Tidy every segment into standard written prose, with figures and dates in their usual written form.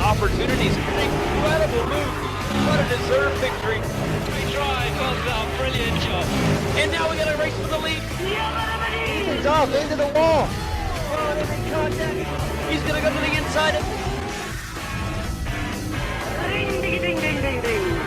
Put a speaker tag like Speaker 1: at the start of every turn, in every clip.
Speaker 1: opportunities. An incredible move. What a deserved victory.
Speaker 2: We tried, well done, brilliant job.
Speaker 1: And now we got a race for the lead.
Speaker 3: He's off into the wall.
Speaker 1: He's going to go to the inside.
Speaker 2: Ding, ding, ding, ding, ding, ding.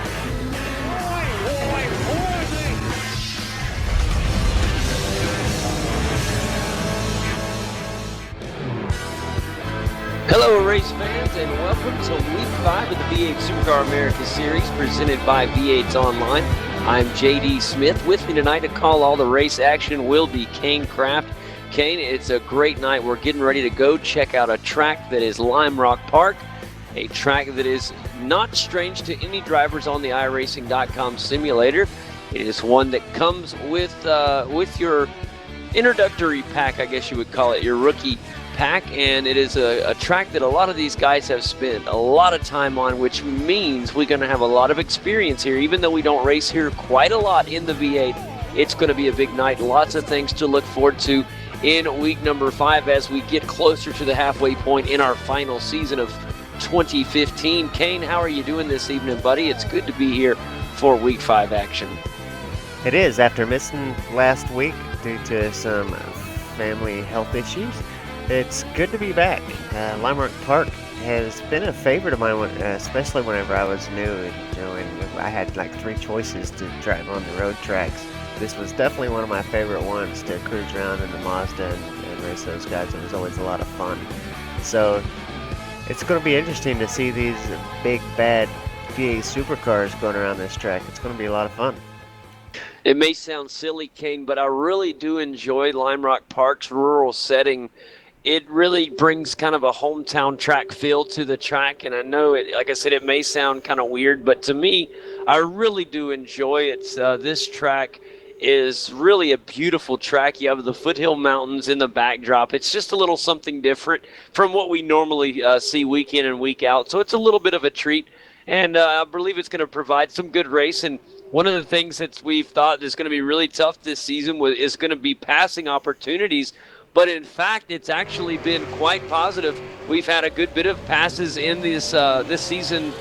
Speaker 1: Hello, race fans, and welcome to Week 5 of the V8 Supercar America Series presented by V8s Online. I'm JD Smith. With me tonight to call all the race action will be Kane Kraft. Kane, it's a great night. We're getting ready to go check out a track that is Lime Rock Park, a track that is not strange to any drivers on the iRacing.com simulator. It is one that comes with your introductory pack, I guess you would call it, your rookie pack, and it is a track that a lot of these guys have spent a lot of time on, which means we're going to have a lot of experience here. Even though we don't race here quite a lot in the V8, it's going to be a big night. Lots of things to look forward to in week number 5 as we get closer to the halfway point in our final season of 2015. Kane, how are you doing this evening, buddy? It's good to be here for week 5 action.
Speaker 3: It is, after missing last week due to some family health issues. It's good to be back. Lime Rock Park has been a favorite of mine, especially whenever I was new, and I had like 3 choices to drive on the road tracks. This was definitely one of my favorite ones to cruise around in the Mazda and race those guys. It was always a lot of fun. So it's going to be interesting to see these big bad V8 Supercars going around this track. It's going to be a lot of fun.
Speaker 1: It may sound silly, Kane, but I really do enjoy Lime Rock Park's rural setting. It really brings kind of a hometown track feel to the track, and I know it, like I said, it may sound kind of weird, but to me, I really do enjoy it. This track is really a beautiful track. You have the foothill mountains in the backdrop. It's just a little something different from what we normally see week in and week out, so it's a little bit of a treat, and I believe it's going to provide some good racing. One of the things that we've thought is going to be really tough this season is going to be passing opportunities. But in fact, it's actually been quite positive. We've had a good bit of passes in this season,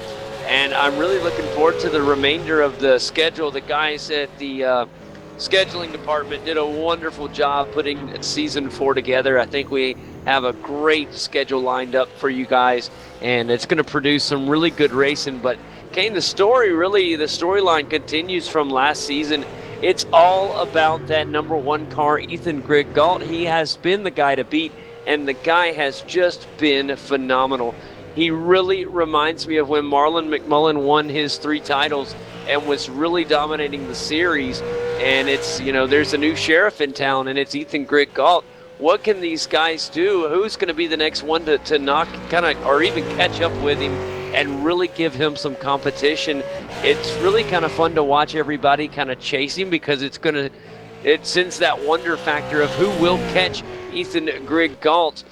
Speaker 1: and I'm really looking forward to the remainder of the schedule. The guys at the scheduling department did a wonderful job putting season 4 together. I think we have a great schedule lined up for you guys, and it's going to produce some really good racing. But Kane, the storyline continues from last season. It's all about that number 1 car, Ethan Greg Galt. He has been the guy to beat, and the guy has just been phenomenal. He really reminds me of when Marlon McMullen won his 3 titles and was really dominating the series. And it's, there's a new sheriff in town, and it's Ethan Greg Galt. What can these guys do? Who's going to be the next one to knock or even catch up with him and really give him some competition? It's really kind of fun to watch everybody kind of chase him, because it sends that wonder factor of who will catch Ethan Greg Galt.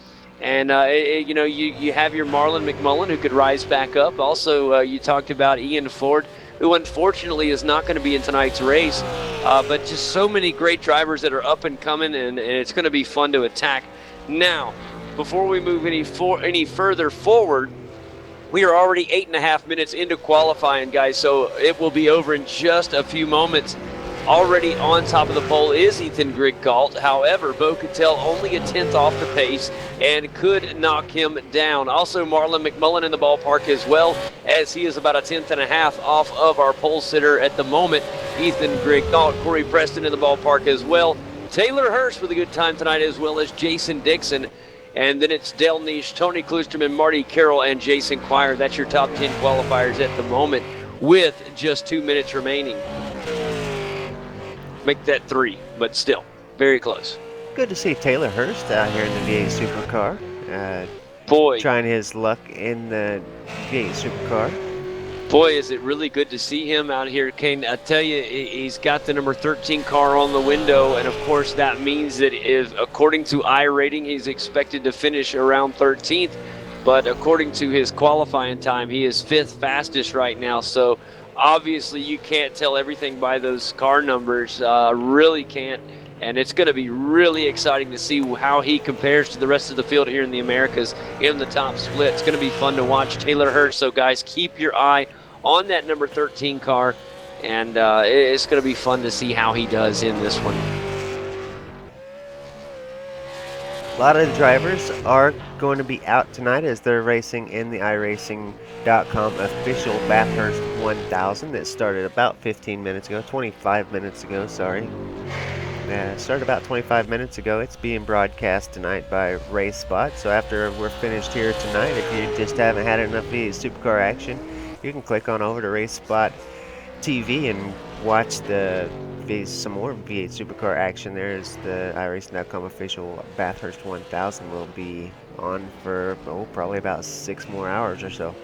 Speaker 1: And you have your Marlon McMullen, who could rise back up. Also, you talked about Ian Ford, who unfortunately is not going to be in tonight's race, but just so many great drivers that are up and coming, and it's going to be fun to attack. Now, before we move any further forward, we are already 8.5 minutes into qualifying, guys, so it will be over in just a few moments. Already on top of the pole is Ethan Greg Galt. However, Bo Cattell only a 10th off the pace and could knock him down. Also, Marlon McMullen in the ballpark as well, as he is about a 10th and a half off of our pole sitter at the moment, Ethan Greg Galt. Corey Preston in the ballpark as well. Taylor Hurst with a good time tonight, as well as Jason Dixon. And then it's Dale Nish, Tony Klusterman, Marty Carroll, and Jason Quire. That's your top 10 qualifiers at the moment, with just 2 minutes remaining. Make that 3, but still, very close.
Speaker 3: Good to see Taylor Hurst out here in the V8 Supercar.
Speaker 1: Boy,
Speaker 3: trying his luck in the V8 Supercar.
Speaker 1: Boy, is it really good to see him out here, Kane. I tell you, he's got the number 13 car on the window, and of course that means that if, according to iRating, he's expected to finish around 13th, but according to his qualifying time, he is 5th fastest right now. So obviously you can't tell everything by those car numbers, really can't. And it's going to be really exciting to see how he compares to the rest of the field here in the Americas in the top split. It's going to be fun to watch Taylor Hurst. So, guys, keep your eye on that number 13 car, and it's going to be fun to see how he does in this one.
Speaker 3: A lot of the drivers are going to be out tonight as they're racing in the iRacing.com official Bathurst 1000 that started about 25 minutes ago, sorry. Started about 25 minutes ago. It's being broadcast tonight by Race Spot. So after we're finished here tonight, if you just haven't had enough V8 Supercar action, you can click on over to Race Spot TV and watch some more V8 Supercar action. There's the iRacing.com official Bathurst 1000 will be on for probably about 6 more hours or so.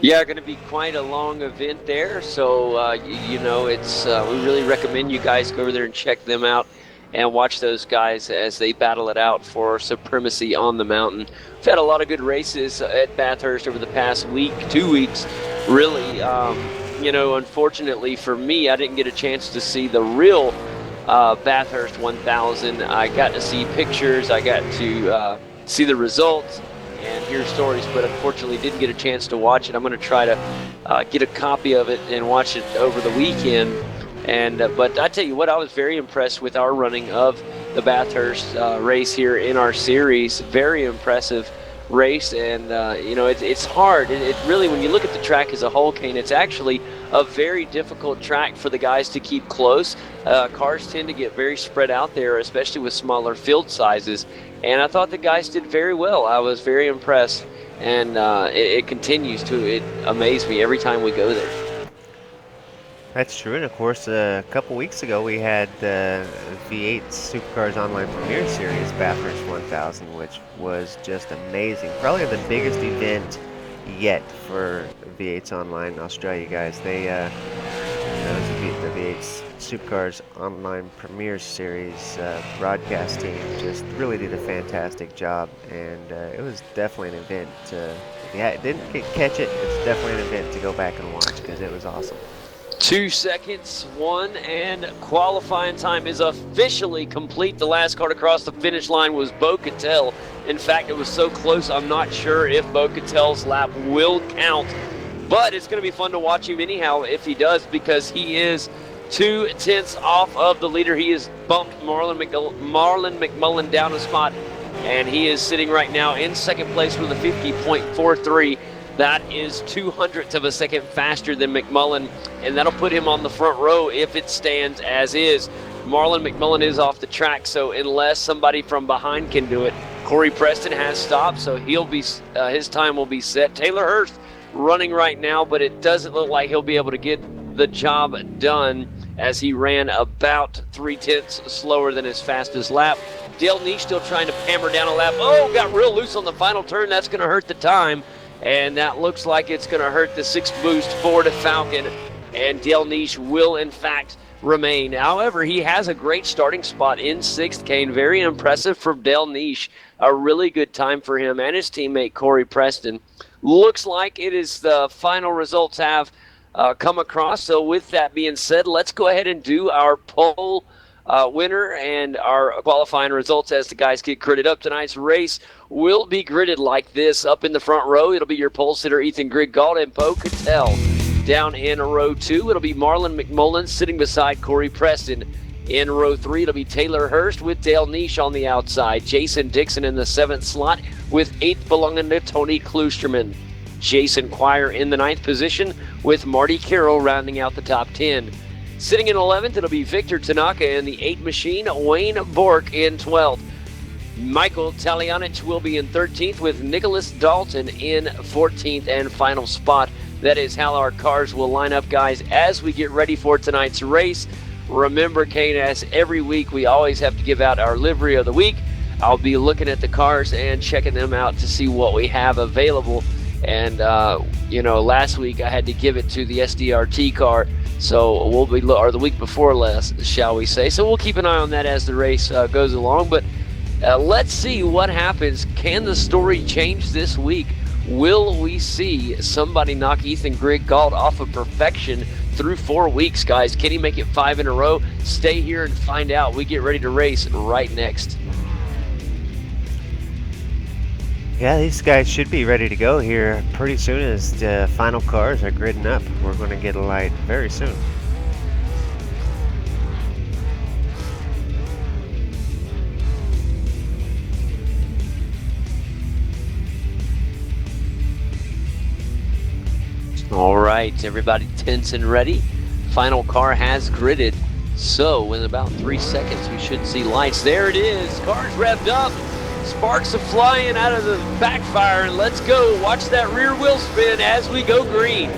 Speaker 1: Yeah, going to be quite a long event there. So, it's we really recommend you guys go over there and check them out and watch those guys as they battle it out for supremacy on the mountain. We've had a lot of good races at Bathurst over the past week, 2 weeks, really. Unfortunately for me, I didn't get a chance to see the real Bathurst 1000. I got to see pictures. I got to see the results and hear stories, but unfortunately didn't get a chance to watch it. I'm going to try to get a copy of it and watch it over the weekend. But I tell you what, I was very impressed with our running of the Bathurst race here in our series. Very impressive race, and it's hard. It really, when you look at the track as a whole, Kane, it's actually a very difficult track for the guys to keep close. Cars tend to get very spread out there, especially with smaller field sizes. And I thought the guys did very well. I was very impressed, and it continues to amaze me every time we go there.
Speaker 3: That's true, and of course, a couple weeks ago we had the V8 Supercars Online Premier Series Bathurst 1000, which was just amazing. Probably the biggest event yet for V8's Online Australia guys. The V8 Supercars Online Premier Series broadcast team just really did a fantastic job, and it was definitely an event. If you didn't catch it, it's definitely an event to go back and watch because it was awesome.
Speaker 1: 2 seconds, and qualifying time is officially complete. The last car to cross the finish line was Beau Cattell. In fact, it was so close, I'm not sure if Beau Cattell's lap will count. But it's going to be fun to watch him anyhow if he does, because he is 2/10 off of the leader. He has bumped Marlon McMullen down a spot, and he is sitting right now in second place with a 50.43. That is 0.02 of a second faster than McMullen, and that'll put him on the front row if it stands as is. Marlon McMullen is off the track, so unless somebody from behind can do it, Corey Preston has stopped, so he'll be his time will be set. Taylor Hurst running right now, but it doesn't look like he'll be able to get the job done as he ran about 0.3 slower than his fastest lap. Dale Neash still trying to hammer down a lap. Oh, got real loose on the final turn. That's going to hurt the time. And that looks like it's going to hurt the 6th boost for the Falcon. And Dale Neash will, in fact, remain. However, he has a great starting spot in 6th, Kane. Very impressive from Dale Neash. A really good time for him and his teammate Corey Preston. Looks like it is the final results have come across. So with that being said, let's go ahead and do our poll winner and our qualifying results as the guys get gridded up. Tonight's race will be gridded like this. Up in the front row, it'll be your pole sitter Ethan Griggauld and Beau Cattell. Down in row 2, it'll be Marlon McMullen sitting beside Corey Preston. In row 3, it'll be Taylor Hurst with Dale Neash on the outside. Jason Dixon in the 7th slot with 8th belonging to Tony Kloosterman. Jason Quire in the 9th position with Marty Carroll rounding out the top 10. Sitting in 11th, it'll be Victor Tanaka in the 8 machine, Wayne Bork in 12th. Michael Talianich will be in 13th with Nicholas Dalton in 14th and final spot. That is how our cars will line up, guys, as we get ready for tonight's race. Remember, Kane, as every week, we always have to give out our livery of the week. I'll be looking at the cars and checking them out to see what we have available. And, last week I had to give it to the SDRT car. So we'll be, or the week before last, shall we say. So we'll keep an eye on that as the race goes along. But let's see what happens. Can the story change this week? Will we see somebody knock Ethan Griggauld off of perfection through 4 weeks, guys. Can he make it 5 in a row? Stay here and find out. We get ready to race right next.
Speaker 3: Yeah, these guys should be ready to go here pretty soon as the final cars are gridding up. We're going to get a light very soon.
Speaker 1: All right, everybody tense and ready. Final car has gridded. So in about 3 seconds, we should see lights. There it is. Cars revved up. Sparks are flying out of the backfire. And let's go. Watch that rear wheel spin as we go green.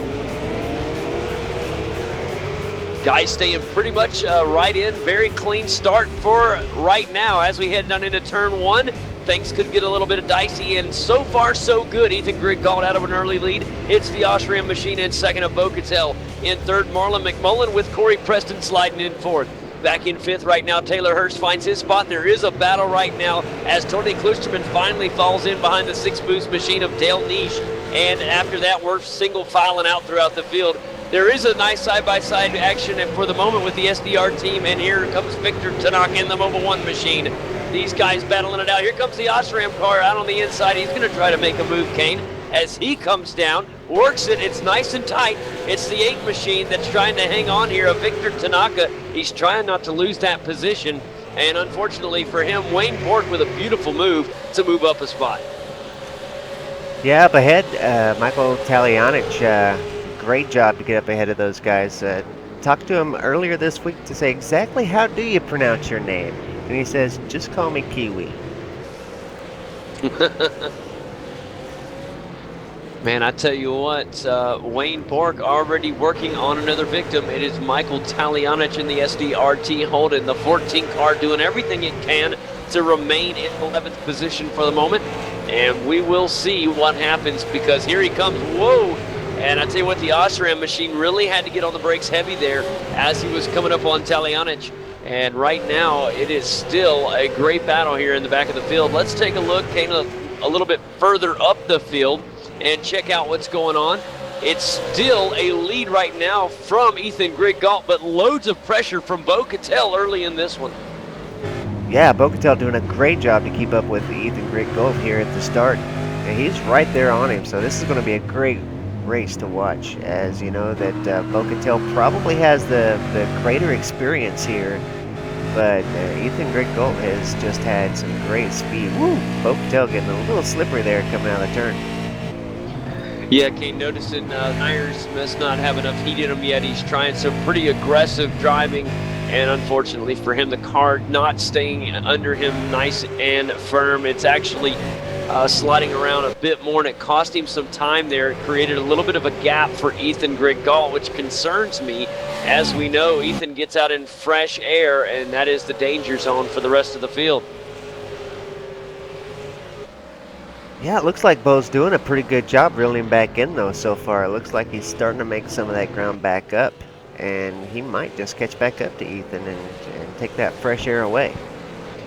Speaker 1: Guys staying pretty much right in. Very clean start for right now as we head down into turn 1. Things could get a little bit dicey, and so far so good. Ethan Grigg got out of an early lead. It's the Austrian machine in second of Bo Cattell. In third, Marlon McMullen with Corey Preston sliding in fourth. Back in fifth right now, Taylor Hurst finds his spot. There is a battle right now as Tony Klusterman finally falls in behind the 6-boost machine of Dale Niche. And after that, we're single filing out throughout the field. There is a nice side-by-side action for the moment with the SDR team, and here comes Victor Tanaka in the Mobil 1 machine. These guys battling it out. Here comes the Osram car out on the inside. He's going to try to make a move, Kane, as he comes down, works it. It's nice and tight. It's the 8 machine that's trying to hang on here of Victor Tanaka. He's trying not to lose that position, and unfortunately for him, Wayne Bork with a beautiful move to move up a spot.
Speaker 3: Yeah, up ahead, Michael Talianich, great job to get up ahead of those guys. Talked to him earlier this week to say exactly how do you pronounce your name? And he says, just call me Kiwi.
Speaker 1: Man, I tell you what, Wayne Bork already working on another victim. It is Michael Talianich in the SDRT Holden, the 14 car doing everything it can to remain in 11th position for the moment. And we will see what happens because here he comes. Whoa! And I tell you what, the Osram machine really had to get on the brakes heavy there as he was coming up on Talianich. And right now, it is still a great battle here in the back of the field. Let's take a look, Kane, a little bit further up the field and check out what's going on. It's still a lead right now from Ethan Grigg Galt, but loads of pressure from Bo Cattell early in this one.
Speaker 3: Yeah, Bo Cattell doing a great job to keep up with Ethan Grigg Galt here at the start. And he's right there on him, so this is going to be a great race to watch, as you know that Bo Cattell probably has the greater experience here, but Ethan Grigg Galt has just had some great speed. Woo! Bo Cattell getting a little slippery there coming out of the turn.
Speaker 1: Yeah, Kane, noticing tires must not have enough heat in them yet. He's trying some pretty aggressive driving, and unfortunately for him, the car not staying under him nice and firm. It's actually sliding around a bit more, and it cost him some time there. It created a little bit of a gap for Ethan Grigg Galt, which concerns me. As we know, Ethan gets out in fresh air, and that is the danger zone for the rest of the field.
Speaker 3: Yeah, it looks like Bo's doing a pretty good job reeling back in, though, so far. It looks like he's starting to make some of that ground back up, and he might just catch back up to Ethan and take that fresh air away.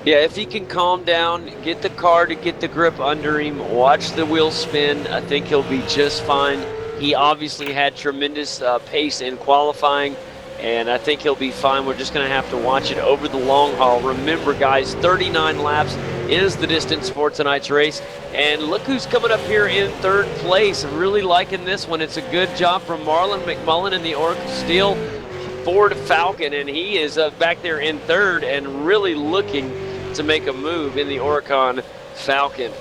Speaker 1: Yeah, if he can calm down, get the car to get the grip under him, watch the wheel spin, I think he'll be just fine. He obviously had tremendous pace in qualifying, and I think he'll be fine. We're just going to have to watch it over the long haul. Remember, guys, 39 laps is the distance for tonight's race. And look who's coming up here in third place. I'm really liking this one. It's a good job from Marlon McMullen in the Oracle Steel Ford Falcon, and he is back there in third and really looking to make a move in the Oricon Falcon.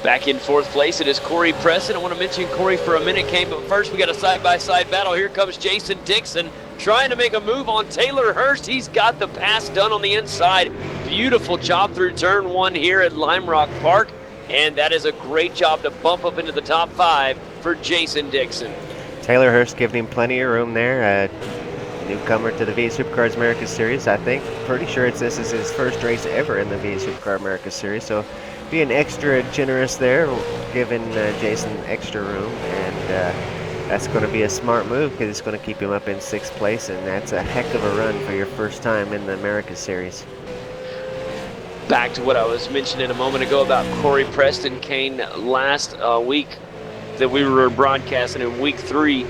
Speaker 1: Back in fourth place, it is Corey Preston. I want to mention Corey for a minute, Kane, but first we got a side-by-side battle. Here comes Jason Dixon trying to make a move on Taylor Hurst. He's got the pass done on the inside. Beautiful job through turn 1 here at Lime Rock Park, and that is a great job to bump up into the top 5 for Jason Dixon.
Speaker 3: Taylor Hurst giving him plenty of room there. Newcomer to the V8 Supercars America Series. I think, pretty sure this is his first race ever in the V8 Supercar America Series, so being extra generous there, giving Jason extra room, and that's going to be a smart move because it's going to keep him up in 6th place, and that's a heck of a run for your first time in the America Series.
Speaker 1: Back to what I was mentioning a moment ago about Corey Preston, Kane, last week that we were broadcasting in week 3.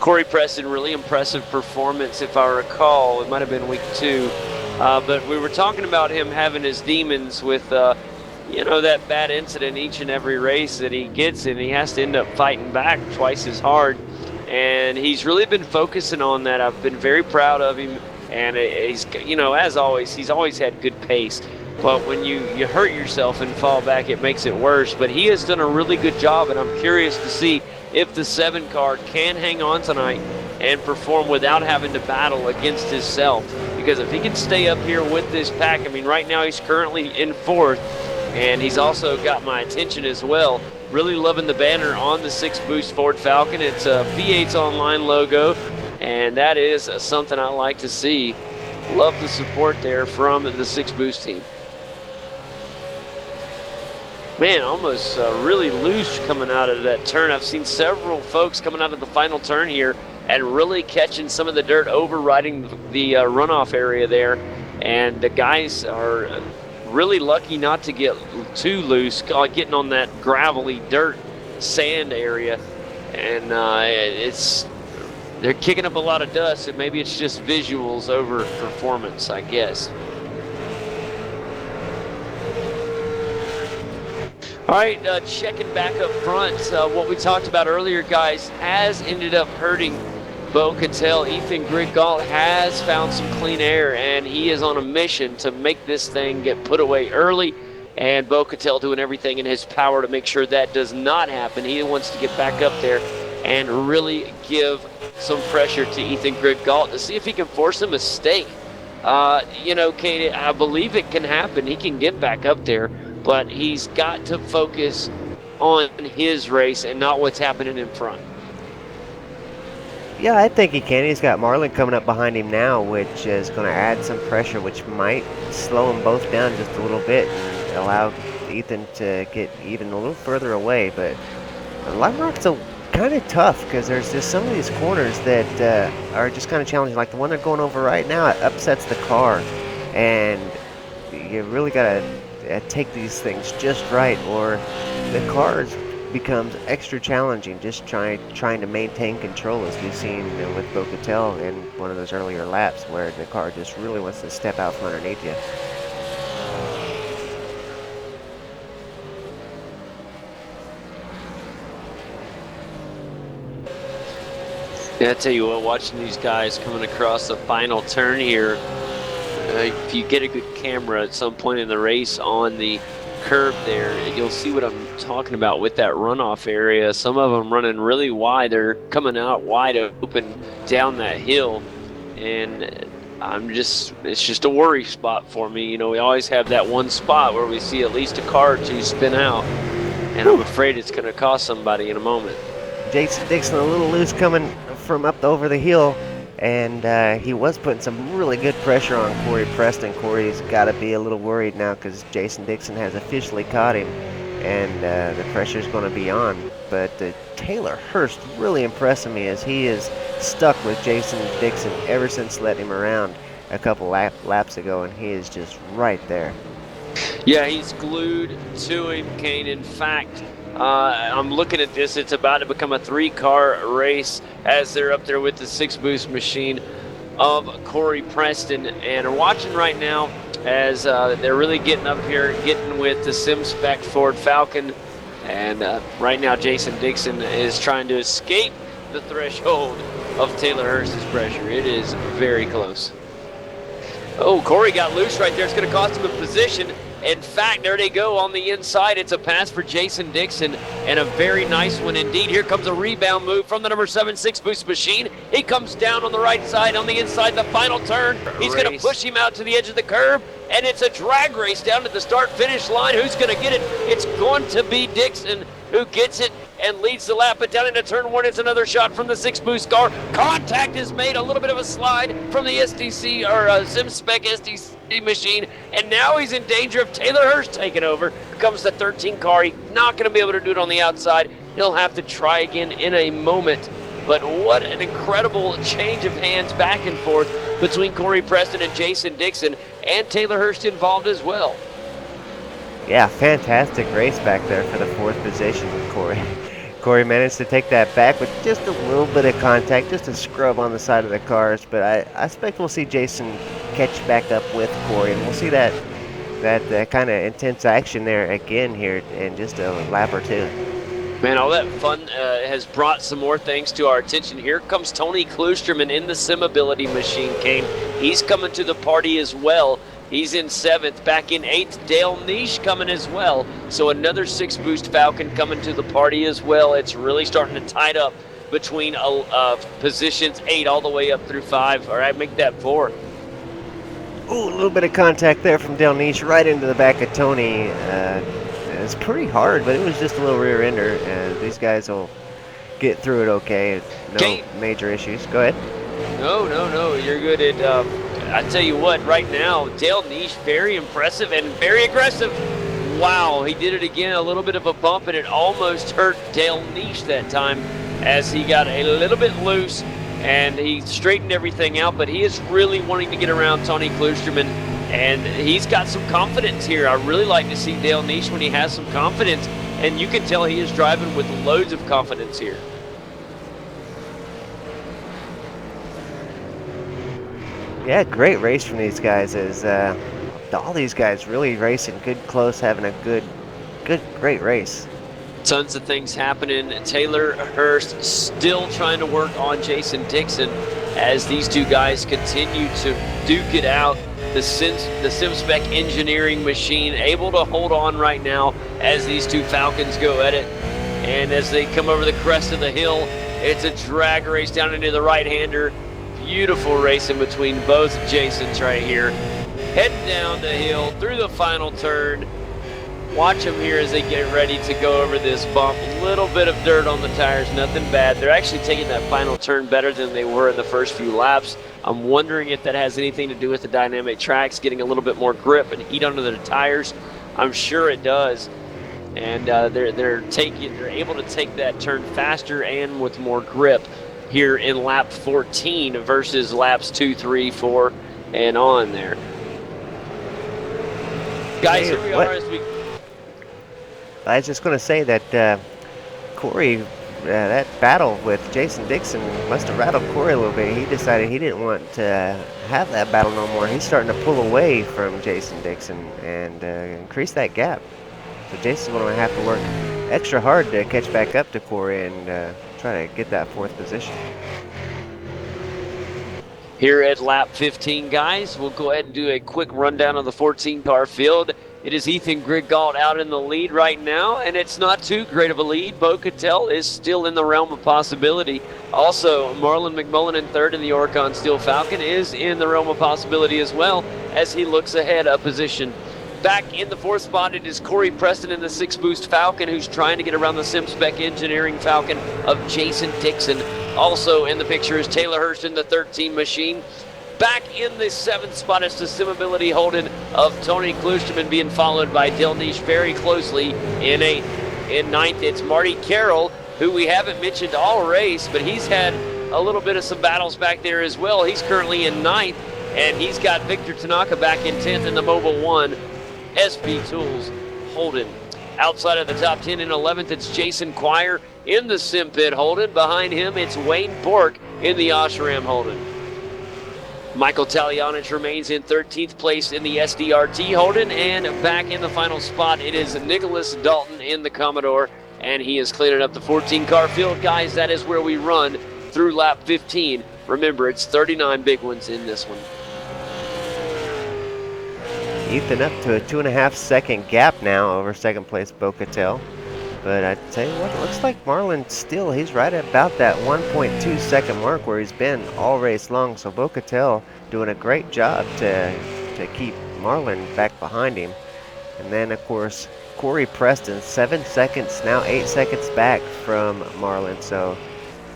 Speaker 1: Corey Preston, really impressive performance, if I recall. It might have been week 2. But we were talking about him having his demons with, that bad incident each and every race that he gets in. He has to end up fighting back twice as hard. And he's really been focusing on that. I've been very proud of him. And he's, as always, he's always had good pace. But when you hurt yourself and fall back, it makes it worse. But he has done a really good job, and I'm curious to see if the 7 car can hang on tonight and perform without having to battle against himself. Because if he can stay up here with this pack, I mean, right now he's currently in 4th, and he's also got my attention as well. Really loving the banner on the 6-boost Ford Falcon. It's a V8's online logo, and that is something I like to see. Love the support there from the 6-boost team. Man, almost really loose coming out of that turn. I've seen several folks coming out of the final turn here and really catching some of the dirt, overriding the runoff area there. And the guys are really lucky not to get too loose, getting on that gravelly dirt sand area. And they're kicking up a lot of dust, and maybe it's just visuals over performance, I guess. All right, checking back up front, what we talked about earlier, guys, has ended up hurting Beau Cattell. Ethan Grigalt has found some clean air, and he is on a mission to make this thing get put away early, and Beau Cattell doing everything in his power to make sure that does not happen. He wants to get back up there and really give some pressure to Ethan Grigalt to see if he can force a mistake. Kate, I believe it can happen. He can get back up there, but he's got to focus on his race and not what's happening in front.
Speaker 3: Yeah, I think he can. He's got Marlin coming up behind him now, which is going to add some pressure, which might slow them both down just a little bit, allow Ethan to get even a little further away. But Lime Rock's kind of tough because there's just some of these corners that are just kind of challenging. Like the one they're going over right now, it upsets the car, and you really got to take these things just right, or the car becomes extra challenging just trying to maintain control, as we've seen with Beau Cattell in one of those earlier laps where the car just really wants to step out from underneath you.
Speaker 1: Yeah, I tell you what, watching these guys coming across the final turn here, if you get a good camera at some point in the race on the curb there, you'll see what I'm talking about with that runoff area. Some of them running really wide. They're coming out wide open down that hill, and it's just a worry spot for me. We always have that one spot where we see at least a car or two spin out, and I'm afraid it's going to cost somebody in a moment.
Speaker 3: Jason Dixon a little loose coming from up over the hill, and he was putting some really good pressure on Corey Preston. Corey's got to be a little worried now because Jason Dixon has officially caught him, and the pressure's going to be on. But Taylor Hurst really impressing me as he is stuck with Jason Dixon ever since letting him around a couple laps ago, and he is just right there.
Speaker 1: Yeah, he's glued to him, Kane. In fact, I'm looking at this. It's about to become a 3-car race as they're up there with the 6-boost machine of Corey Preston. And are watching right now as they're really getting up here, getting with the Sim Spec Ford Falcon. And right now, Jason Dixon is trying to escape the threshold of Taylor Hurst's pressure. It is very close. Oh, Corey got loose right there. It's going to cost him a position. In fact, there they go on the inside. It's a pass for Jason Dixon, and a very nice one indeed. Here comes a rebound move from the number 7 6-boost machine. He comes down on the right side, on the inside, the final turn. He's going to push him out to the edge of the curb, and it's a drag race down to the start-finish line. Who's going to get it? It's going to be Dixon who gets it and leads the lap, but down into turn 1, it's another shot from the 6-boost car. Contact is made, a little bit of a slide from the SDC, or Sim Spec SDC machine, and now he's in danger of Taylor Hurst taking over. Here comes the 13 car. He's not going to be able to do it on the outside. He'll have to try again in a moment. But what an incredible change of hands back and forth between Corey Preston and Jason Dixon, and Taylor Hurst involved as well.
Speaker 3: Yeah, fantastic race back there for the 4th position with Corey. Corey managed to take that back with just a little bit of contact, just a scrub on the side of the cars. But I expect we'll see Jason catch back up with Corey, and we'll see that kind of intense action there again here in just a lap or two.
Speaker 1: Man, all that fun has brought some more things to our attention. Here comes Tony Klusterman in the SimAbility machine, Kane. He's coming to the party as well. He's in 7th. Back in 8th, Dale Niche coming as well. So another 6-boost Falcon coming to the party as well. It's really starting to tight up between positions 8 all the way up through 5. All right, make that 4.
Speaker 3: Ooh, a little bit of contact there from Dale Niche right into the back of Tony. It's pretty hard, but it was just a little rear ender. These guys will get through it okay. No major issues. Go ahead.
Speaker 1: No, you're good. I tell you what, right now, Dale Niche, very impressive and very aggressive. Wow, he did it again, a little bit of a bump, and it almost hurt Dale Niche that time as he got a little bit loose and he straightened everything out, but he is really wanting to get around Tony Klusterman, and he's got some confidence here. I really like to see Dale Niche when he has some confidence, and you can tell he is driving with loads of confidence here.
Speaker 3: Yeah, great race from these guys. As all these guys really racing good, close, having a great race.
Speaker 1: Tons of things happening. Taylor Hurst still trying to work on Jason Dixon as these two guys continue to duke it out. The SimSpec engineering machine able to hold on right now as these two Falcons go at it. And as they come over the crest of the hill, it's a drag race down into the right-hander. Beautiful racing between both Jasons right here. Heading down the hill through the final turn. Watch them here as they get ready to go over this bump. A little bit of dirt on the tires, nothing bad. They're actually taking that final turn better than they were in the first few laps. I'm wondering if that has anything to do with the dynamic tracks, getting a little bit more grip and heat under the tires. I'm sure it does. And they're able to take that turn faster and with more grip here in lap 14 versus laps 2, 3, 4, and on there. Guys, here we are as we...
Speaker 3: I was just going to say that Corey, that battle with Jason Dixon must have rattled Corey a little bit. He decided he didn't want to have that battle no more. He's starting to pull away from Jason Dixon and increase that gap. So Jason's going to have to work extra hard to catch back up to Corey and try to get that 4th position.
Speaker 1: Here at lap 15, guys, we'll go ahead and do a quick rundown of the 14-car field. It is Ethan Griggault out in the lead right now, and it's not too great of a lead. Bo Cattell is still in the realm of possibility. Also, Marlon McMullen in 3rd in the Oricon Steel Falcon is in the realm of possibility as well as he looks ahead a position. Back in the 4th spot, it is Corey Preston in the 6-boost Falcon who's trying to get around the SimSpec Engineering Falcon of Jason Dixon. Also in the picture is Taylor Hurst in the 13 machine. Back in the 7th spot is the SimAbility Holden of Tony Klusterman being followed by Dale Niche very closely in 8th. In 9th, it's Marty Carroll, who we haven't mentioned all race, but he's had a little bit of some battles back there as well. He's currently in 9th, and he's got Victor Tanaka back in 10th in the Mobile 1. SB Tools Holden. Outside of the top 10 in 11th, it's Jason Quire in the Sim Pit Holden. Behind him, it's Wayne Bork in the Osram Holden. Michael Talianich remains in 13th place in the SDRT Holden, and back in the final spot, it is Nicholas Dalton in the Commodore, and he is cleaning up the 14-car field. Guys, that is where we run through lap 15. Remember, it's 39 big ones in this one.
Speaker 3: Ethan up to a 2.5-second gap now over 2nd place Bo Cattell. But I tell you what, it looks like Marlon still, he's right about that 1.2 second mark where he's been all race long. So Bo Cattell doing a great job to keep Marlon back behind him. And then, of course, Corey Preston, 7 seconds, now 8 seconds back from Marlon. So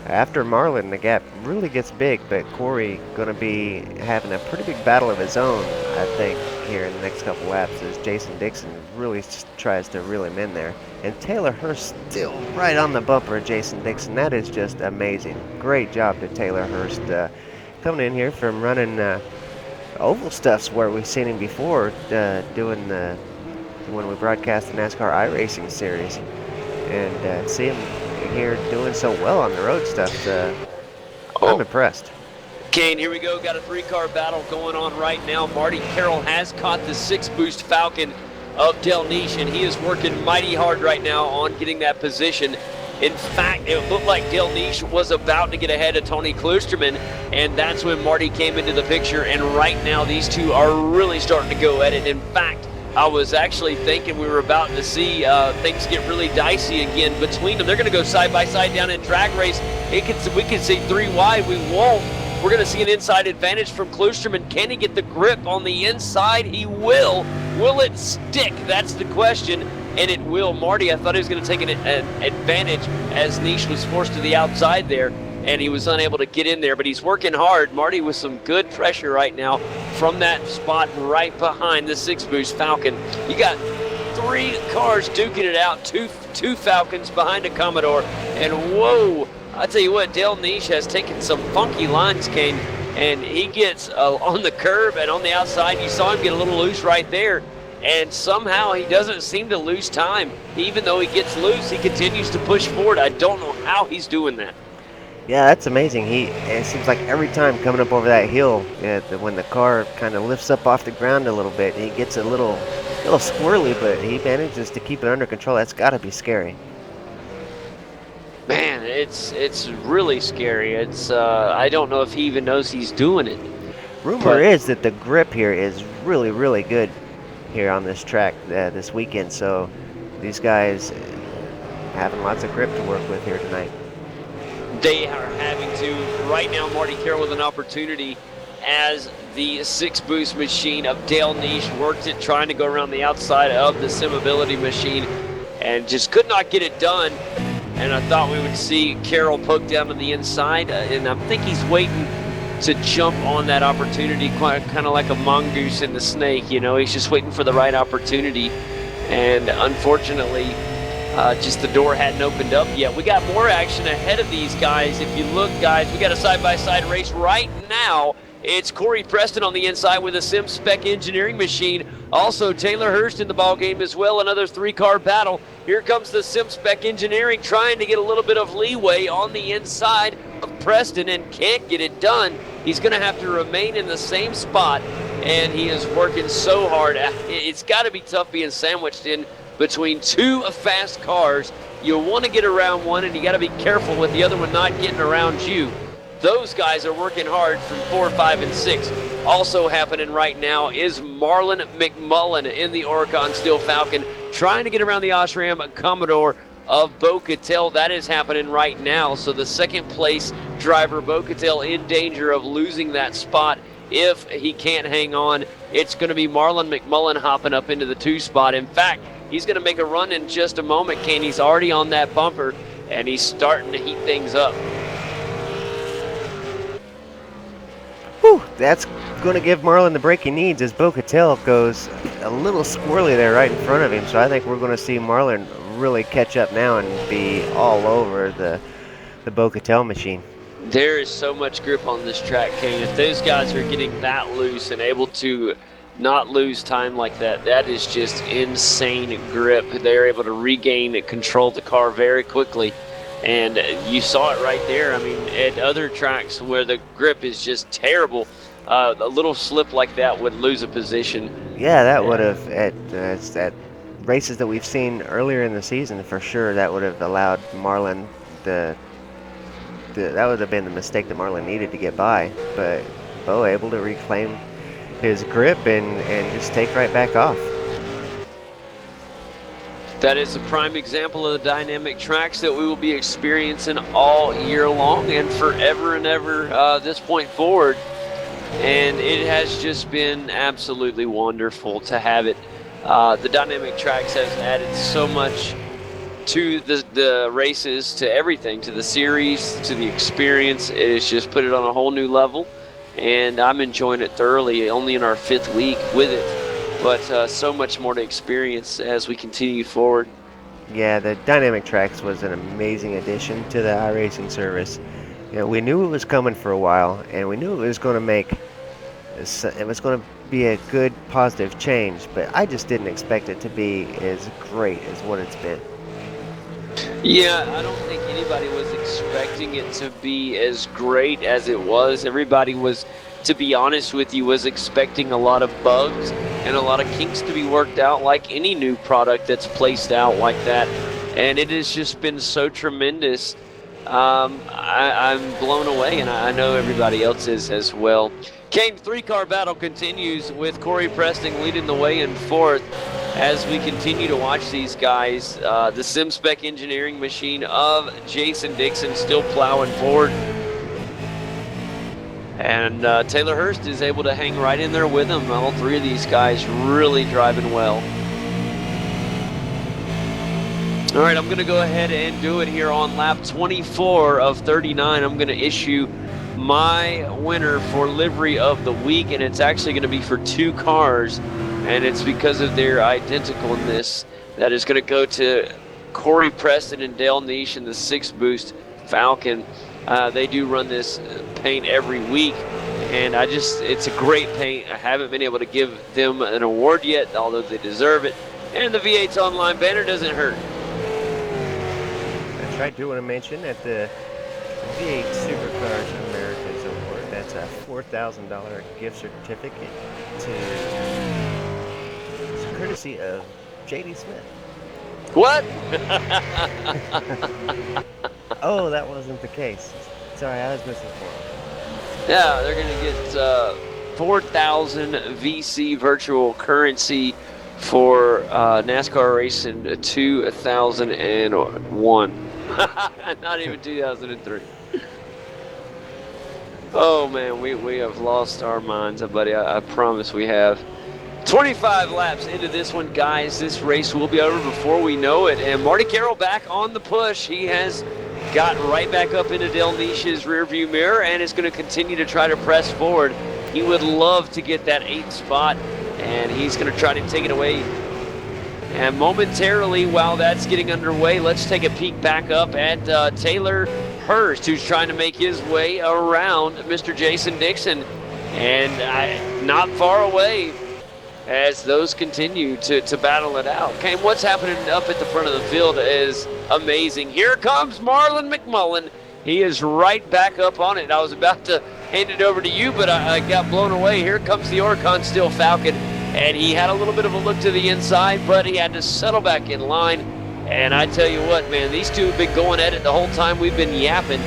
Speaker 3: after Marlon, the gap really gets big, but Corey going to be having a pretty big battle of his own, I think, here in the next couple laps as Jason Dixon really tries to reel him in there. And Taylor Hurst still right on the bumper of Jason Dixon. That is just amazing. Great job to Taylor Hurst coming in here from running oval stuffs where we've seen him before doing when we broadcast the NASCAR iRacing series. And see him here doing so well on the road stuff. I'm impressed.
Speaker 1: Kane, here we go. Got a 3-car battle going on right now. Marty Carroll has caught the 6-boost Falcon of Del Niche, and he is working mighty hard right now on getting that position. In fact, it looked like Del Niche was about to get ahead of Tony Kloosterman, and that's when Marty came into the picture. And right now, these two are really starting to go at it. In fact, I was actually thinking we were about to see things get really dicey again between them. They're going to go side by side down in drag race. We can see 3 wide. We won't. We're going to see an inside advantage from Kloosterman. Can he get the grip on the inside? He will. Will it stick? That's the question, and it will. Marty, I thought he was going to take an advantage as Niche was forced to the outside there, and he was unable to get in there, but he's working hard. Marty with some good pressure right now from that spot right behind the 6-boost Falcon. You got 3 cars duking it out, two Falcons behind a Commodore, and whoa, I tell you what, Del Niche has taken some funky lines, Kane, and he gets on the curb and on the outside. You saw him get a little loose right there, and somehow he doesn't seem to lose time. Even though he gets loose, he continues to push forward. I don't know how he's doing that.
Speaker 3: Yeah, that's amazing. It seems like every time coming up over that hill, when the car kind of lifts up off the ground a little bit, he gets a little squirrely, but he manages to keep it under control. That's got to be scary.
Speaker 1: Man, it's really scary. It's I don't know if he even knows he's doing it.
Speaker 3: Rumor is that the grip here is really, really good here on this track this weekend. So these guys having lots of grip to work with here tonight.
Speaker 1: They are having to. Right now, Marty Carroll with an opportunity as the 6-boost machine of Dale Niche worked it, trying to go around the outside of the Simability machine and just could not get it done. And I thought we would see Carroll poke down to the inside, and I think he's waiting to jump on that opportunity, kind of like a mongoose in the snake. You know, he's just waiting for the right opportunity. And unfortunately, just the door hadn't opened up yet. We got more action ahead of these guys. If you look, guys, we got a side-by-side race right now. It's Corey Preston on the inside with a Sim Spec Engineering machine. Also, Taylor Hurst in the ballgame as well. Another 3-car battle. Here comes the Sim Spec Engineering trying to get a little bit of leeway on the inside of Preston and can't get it done. He's going to have to remain in the same spot, and he is working so hard. It's got to be tough being sandwiched in between 2 fast cars. You want to get around one, and you got to be careful with the other one not getting around you. Those guys are working hard from 4, 5, and 6. Also happening right now is Marlon McMullen in the Oregon Steel Falcon trying to get around the Osram Commodore of Bo Cattell. That is happening right now. So the second place driver, Bo Cattell, in danger of losing that spot if he can't hang on. It's going to be Marlon McMullen hopping up into the 2 spot. In fact, he's going to make a run in just a moment, Kane. He's already on that bumper, and he's starting to heat things up.
Speaker 3: Whew, that's going to give Marlon the break he needs as Bo Cattell goes a little squirrely there right in front of him. So I think we're going to see Marlon really catch up now and be all over the Bo Cattell machine.
Speaker 1: There is so much grip on this track, Kane. If those guys are getting that loose and able to not lose time like that, that is just insane grip. They're able to regain and control the car very quickly. And you saw it right there. I mean, at other tracks where the grip is just terrible, a little slip like that would lose a position.
Speaker 3: Yeah, that would have, at races that we've seen earlier in the season, for sure, that would have allowed Marlon that would have been the mistake that Marlon needed to get by. But Bo able to reclaim his grip and just take right back off.
Speaker 1: That is a prime example of the dynamic tracks that we will be experiencing all year long and forever and ever this point forward. And it has just been absolutely wonderful to have it. The dynamic tracks has added so much to the races, to everything, to the series, to the experience. It has just put it on a whole new level, and I'm enjoying it thoroughly, only in our 5th week with it. But so much more to experience as we continue forward.
Speaker 3: Yeah, the dynamic tracks was an amazing addition to the iRacing service. You know, we knew it was coming for a while, and we knew it was going to be a good positive change, but I just didn't expect it to be as great as what it's been.
Speaker 1: Yeah, I don't think anybody was expecting it to be as great as it was. Everybody was, to be honest with you, was expecting a lot of bugs and a lot of kinks to be worked out like any new product that's placed out like that. And it has just been so tremendous. I'm blown away, and I know everybody else is as well. Kane, three-car battle continues with Corey Preston leading the way in fourth as we continue to watch these guys. The SimSpec engineering machine of Jason Dixon still plowing forward. And Taylor Hurst is able to hang right in there with him. All three of these guys really driving well. All right, I'm going to go ahead and do it here on lap 24 of 39. I'm going to issue my winner for livery of the week, and it's actually going to be for two cars, and it's because of their identicalness. That is going to go to Corey Preston and Dale Niche in the 6-boost Falcon. They do run this paint every week, and it's a great paint. I haven't been able to give them an award yet, although they deserve it. And the V8's online banner doesn't hurt.
Speaker 3: That's right. Do want to mention that the V8 Supercars Americas Award, that's a $4,000 gift certificate it's courtesy of J.D. Smith.
Speaker 1: What?
Speaker 3: Oh, that wasn't the case. Sorry, I was misinformed.
Speaker 1: Yeah, they're going to get 4,000 VC virtual currency for NASCAR racing 2001. Not even 2003. Oh, man, we have lost our minds, buddy. I promise we have. 25 laps into this one, guys. This race will be over before we know it. And Marty Carroll back on the push. He has got right back up into Dale Niche's rearview mirror and is going to continue to try to press forward. He would love to get that 8th spot, and he's going to try to take it away. And momentarily, while that's getting underway, let's take a peek back up at Taylor Hurst, who's trying to make his way around Mr. Jason Dixon. And not far away as those continue to battle it out. Okay, what's happening up at the front of the field is amazing. Here comes Marlon McMullen. He is right back up on it. I was about to hand it over to you, but I got blown away. Here comes the Oricon Steel Falcon, and he had a little bit of a look to the inside, but he had to settle back in line. And I tell you what, man, these two have been going at it the whole time we've been yapping,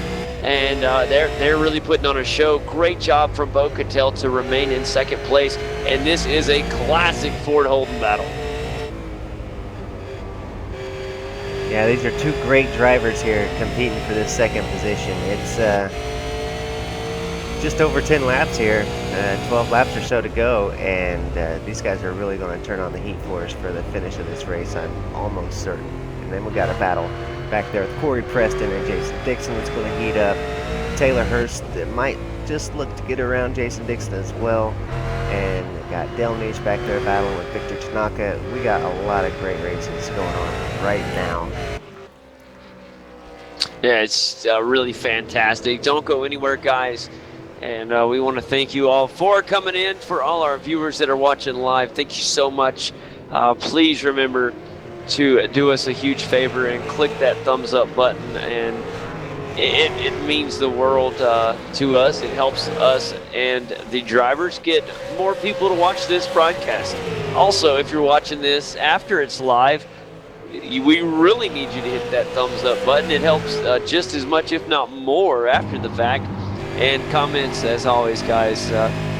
Speaker 1: and they're really putting on a show. Great job from Bo Cattell to remain in second place, and this is a classic Ford Holden battle.
Speaker 3: Yeah, these are two great drivers here competing for this second position. It's just over 10 laps here, 12 laps or so to go, and these guys are really going to turn on the heat for us for the finish of this race, I'm almost certain. And then we got a battle back there with Corey Preston and Jason Dixon that's going to heat up. Taylor Hurst might just look to get around Jason Dixon as well. And we got Dale Niche back there battling with Victor Tanaka. We got a lot of great races going on right now.
Speaker 1: Yeah, it's really fantastic. Don't go anywhere, guys. And we want to thank you all for coming in. For all our viewers that are watching live, thank you so much. Please remember to do us a huge favor and click that thumbs up button, and it means the world to us. It helps us and the drivers get more people to watch this broadcast. Also, if you're watching this after it's live, we really need you to hit that thumbs up button. It helps just as much, if not more, after the fact. And comments, as always, guys,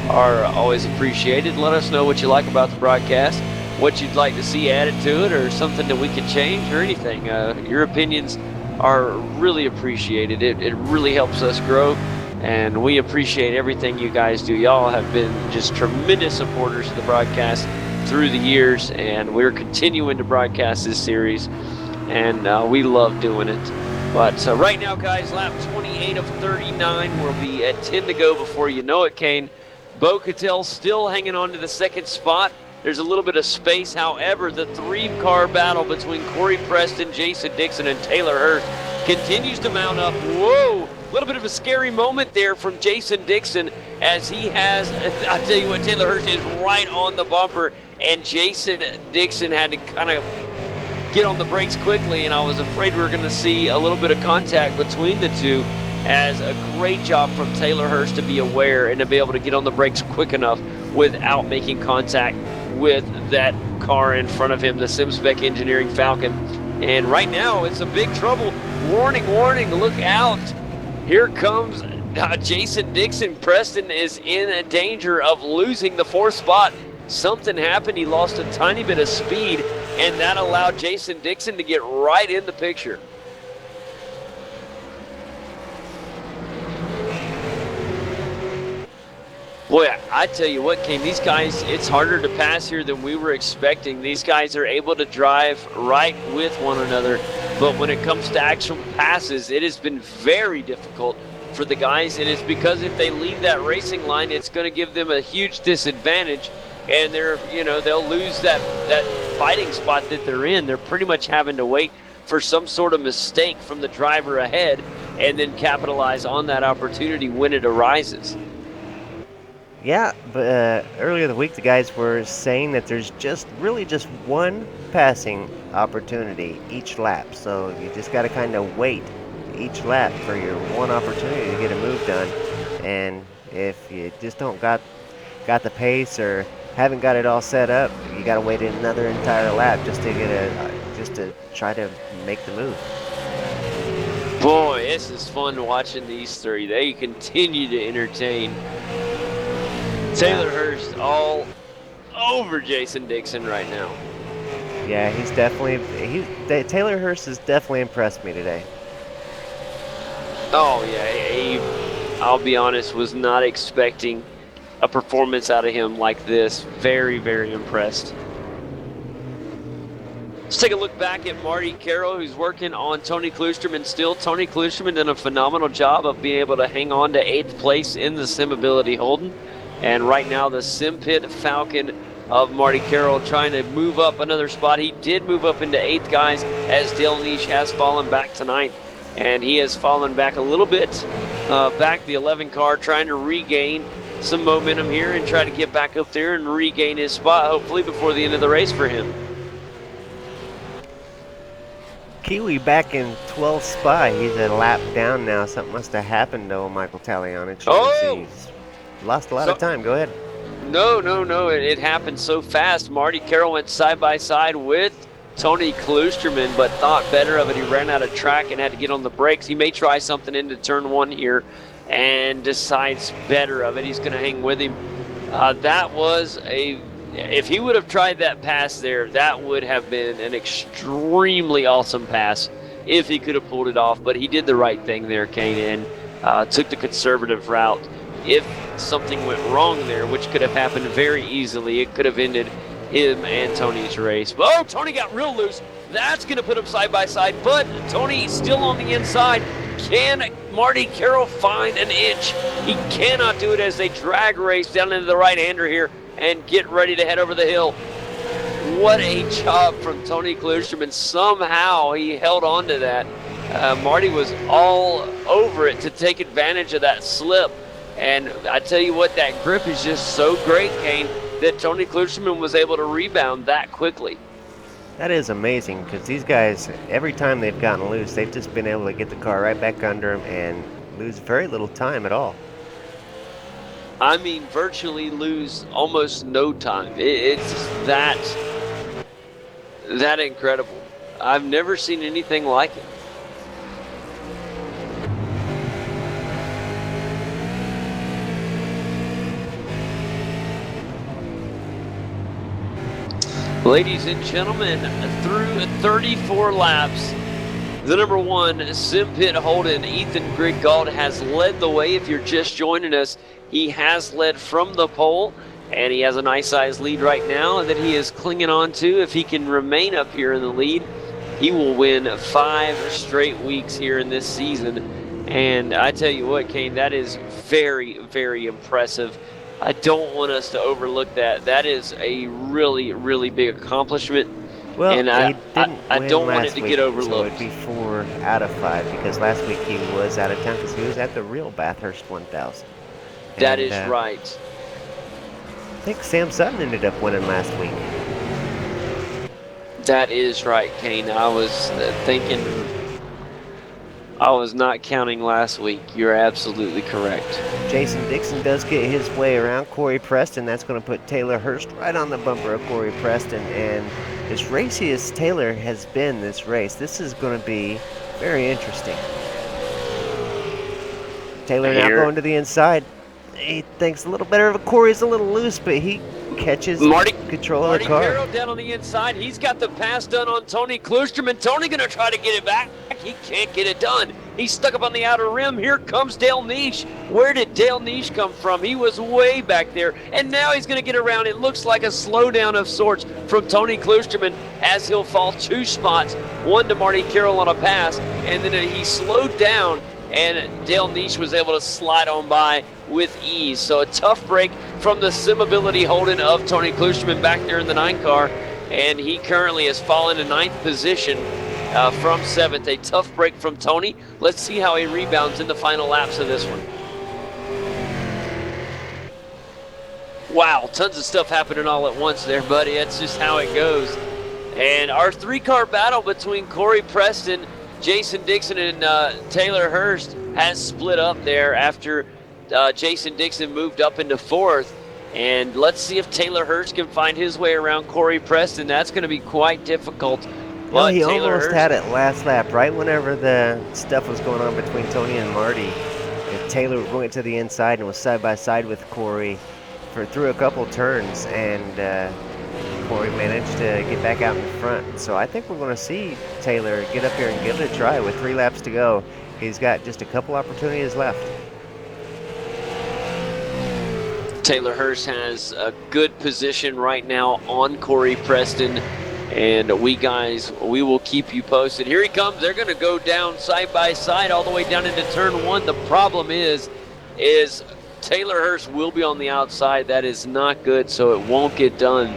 Speaker 1: are always appreciated. Let us know what you like about the broadcast, what you'd like to see added to it, or something that we could change, or anything. Your opinions are really appreciated. It really helps us grow, and we appreciate everything you guys do. Y'all have been just tremendous supporters of the broadcast through the years, and we're continuing to broadcast this series, and we love doing it. But right now, guys, lap 28 of 39. We'll be at 10 to go before you know it, Kane. Bo Cattell still hanging on to the second spot. There's a little bit of space. However, the three-car battle between Corey Preston, Jason Dixon, and Taylor Hurst continues to mount up. Whoa! A little bit of a scary moment there from Jason Dixon, as he has, I tell you what, Taylor Hurst is right on the bumper, and Jason Dixon had to kind of get on the brakes quickly, and I was afraid we were going to see a little bit of contact between the two. As a great job from Taylor Hurst to be aware and to be able to get on the brakes quick enough without making contact with that car in front of him, the SimSpec Engineering Falcon. And right now, it's a big trouble. Warning, warning, look out. Here comes Jason Dixon. Preston is in danger of losing the 4th spot. Something happened. He lost a tiny bit of speed, and that allowed Jason Dixon to get right in the picture. Boy, I tell you what, Kane, these guys, it's harder to pass here than we were expecting. These guys are able to drive right with one another, but when it comes to actual passes, it has been very difficult for the guys. It is because if they leave that racing line, it's going to give them a huge disadvantage, and they'll lose that fighting spot that they're in. They're pretty much having to wait for some sort of mistake from the driver ahead and then capitalize on that opportunity when it arises.
Speaker 3: Yeah, but earlier the week the guys were saying that there's really just one passing opportunity each lap. So you just got to kind of wait each lap for your one opportunity to get a move done. And if you just don't got the pace or haven't got it all set up, you got to wait another entire lap just to try to make the move.
Speaker 1: Boy, this is fun watching these three. They continue to entertain. Taylor Hurst all over Jason Dixon right now.
Speaker 3: Yeah, Taylor Hurst has definitely impressed me today.
Speaker 1: Oh yeah, I'll be honest, was not expecting a performance out of him like this. Very, very impressed. Let's take a look back at Marty Carroll, who's working on Tony Klusterman still. Tony Klusterman did a phenomenal job of being able to hang on to 8th place in the SimAbility Holden. And right now, the SimPit Falcon of Marty Carroll trying to move up another spot. He did move up into 8th, guys, as Dale Niche has fallen back to 9th. And he has fallen back a little bit, back the 11 car, trying to regain some momentum here and try to get back up there and regain his spot, hopefully before the end of the race for him.
Speaker 3: Kiwi back in 12th spot. He's a lap down now. Something must have happened to Michael Talianich. He's lost a lot of time. Go ahead.
Speaker 1: No. It happened so fast. Marty Carroll went side by side with Tony Klusterman, but thought better of it. He ran out of track and had to get on the brakes. He may try something into turn 1 here and decides better of it. He's going to hang with him. If he would have tried that pass there, that would have been an extremely awesome pass if he could have pulled it off. But he did the right thing there, Kane, and took the conservative route. If something went wrong there, which could have happened very easily, it could have ended him and Tony's race. Oh, Tony got real loose. That's going to put him side by side, but Tony's still on the inside. Can Marty Carroll find an inch? He cannot do it as they drag race down into the right-hander here and get ready to head over the hill. What a job from Tony Klusterman. Somehow he held on to that. Marty was all over it to take advantage of that slip. And I tell you what, that grip is just so great, Kane, that Tony Klusterman was able to rebound that quickly.
Speaker 3: That is amazing, because these guys, every time they've gotten loose, they've just been able to get the car right back under them and lose very little time at all.
Speaker 1: I mean, virtually lose almost no time. It's that incredible. I've never seen anything like it. Ladies and gentlemen, through 34 laps, the number 1 SimPit Holden, Ethan Griggauld, has led the way. If you're just joining us, he has led from the pole, and he has a nice sized lead right now that he is clinging on to. If he can remain up here in the lead, he will win 5 straight weeks here in this season. And I tell you what, Kane, that is very, very impressive. I don't want us to overlook that. That is a really, really big accomplishment.
Speaker 3: Well,
Speaker 1: and I don't want it to get overlooked.
Speaker 3: So it'd be 4 out of 5, because last week he was out of town because he was at the real Bathurst 1000.
Speaker 1: That is right.
Speaker 3: I think Sam Sutton ended up winning last week.
Speaker 1: That is right, Kane. I was thinking, I was not counting last week. You're absolutely correct.
Speaker 3: Jason Dixon does get his way around Corey Preston. That's going to put Taylor Hurst right on the bumper of Corey Preston. And as racy as Taylor has been this race, this is going to be very interesting. Taylor now going to the inside. He thinks a little better of a Corey's a little loose, but he catches control of the car.
Speaker 1: Carroll down on the inside. He's got the pass done on Tony Kloosterman. Tony going to try to get it back. He can't get it done. He's stuck up on the outer rim. Here comes Dale Niche. Where did Dale Niche come from? He was way back there, and now he's going to get around. It looks like a slowdown of sorts from Tony Kloosterman as he'll fall 2 spots, 1 to Marty Carroll on a pass, and then he slowed down, and Dale Niche was able to slide on by with ease. So a tough break from the sim-ability holding of Tony Kloosterman back there in the 9 car, and he currently has fallen to 9th position from 7th. A tough break from Tony. Let's see how he rebounds in the final laps of this one. Wow, tons of stuff happening all at once there, buddy. That's just how it goes. And our 3-car battle between Corey Preston, Jason Dixon, and Taylor Hurst has split up there after Jason Dixon moved up into 4th. And let's see if Taylor Hurst can find his way around Corey Preston. That's going to be quite difficult.
Speaker 3: Well, he almost had it last lap, right whenever the stuff was going on between Tony and Marty. Taylor went to the inside and was side by side with Corey through a couple turns, and Corey managed to get back out in front. So I think we're going to see Taylor get up here and give it a try with 3 laps to go. He's got just a couple opportunities left.
Speaker 1: Taylor Hurst has a good position right now on Corey Preston. And we will keep you posted. Here he comes. They're going to go down side by side all the way down into turn 1. The problem is Taylor Hurst will be on the outside. That is not good, so it won't get done.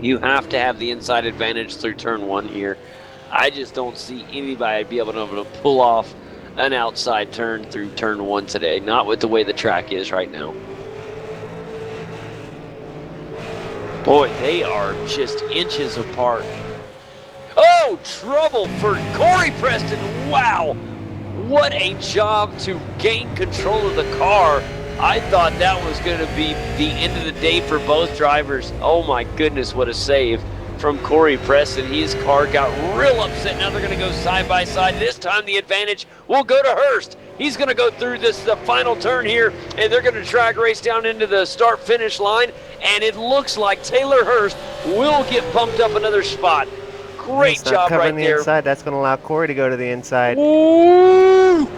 Speaker 1: You have to have the inside advantage through turn 1 here. I just don't see anybody be able to pull off an outside turn through turn 1 today. Not with the way the track is right now. Boy, they are just inches apart. Oh, trouble for Corey Preston. Wow. What a job to gain control of the car. I thought that was going to be the end of the day for both drivers. Oh, my goodness, what a save from Corey Preston. His car got real upset. Now they're going to go side by side. This time the advantage will go to Hurst. He's going to go through the final turn here, and they're going to drag race down into the start-finish line. And it looks like Taylor Hurst will get bumped up another spot. Great job right there.
Speaker 3: The inside. That's going to allow Corey to go to the inside.
Speaker 1: Ooh!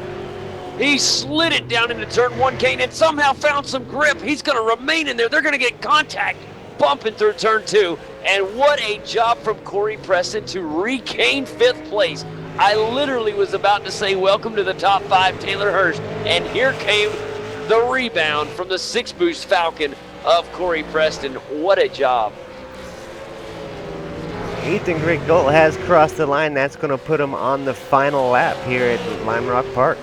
Speaker 1: He slid it down into turn 1, Kane, and somehow found some grip. He's going to remain in there. They're going to get contact bumping through turn 2. And what a job from Corey Preston to regain 5th place. I literally was about to say welcome to the top 5, Taylor Hurst. And here came the rebound from the 6-boost Falcon of Corey Preston. What a job.
Speaker 3: Ethan Griggold has crossed the line. That's going to put him on the final lap here at Lime Rock Park.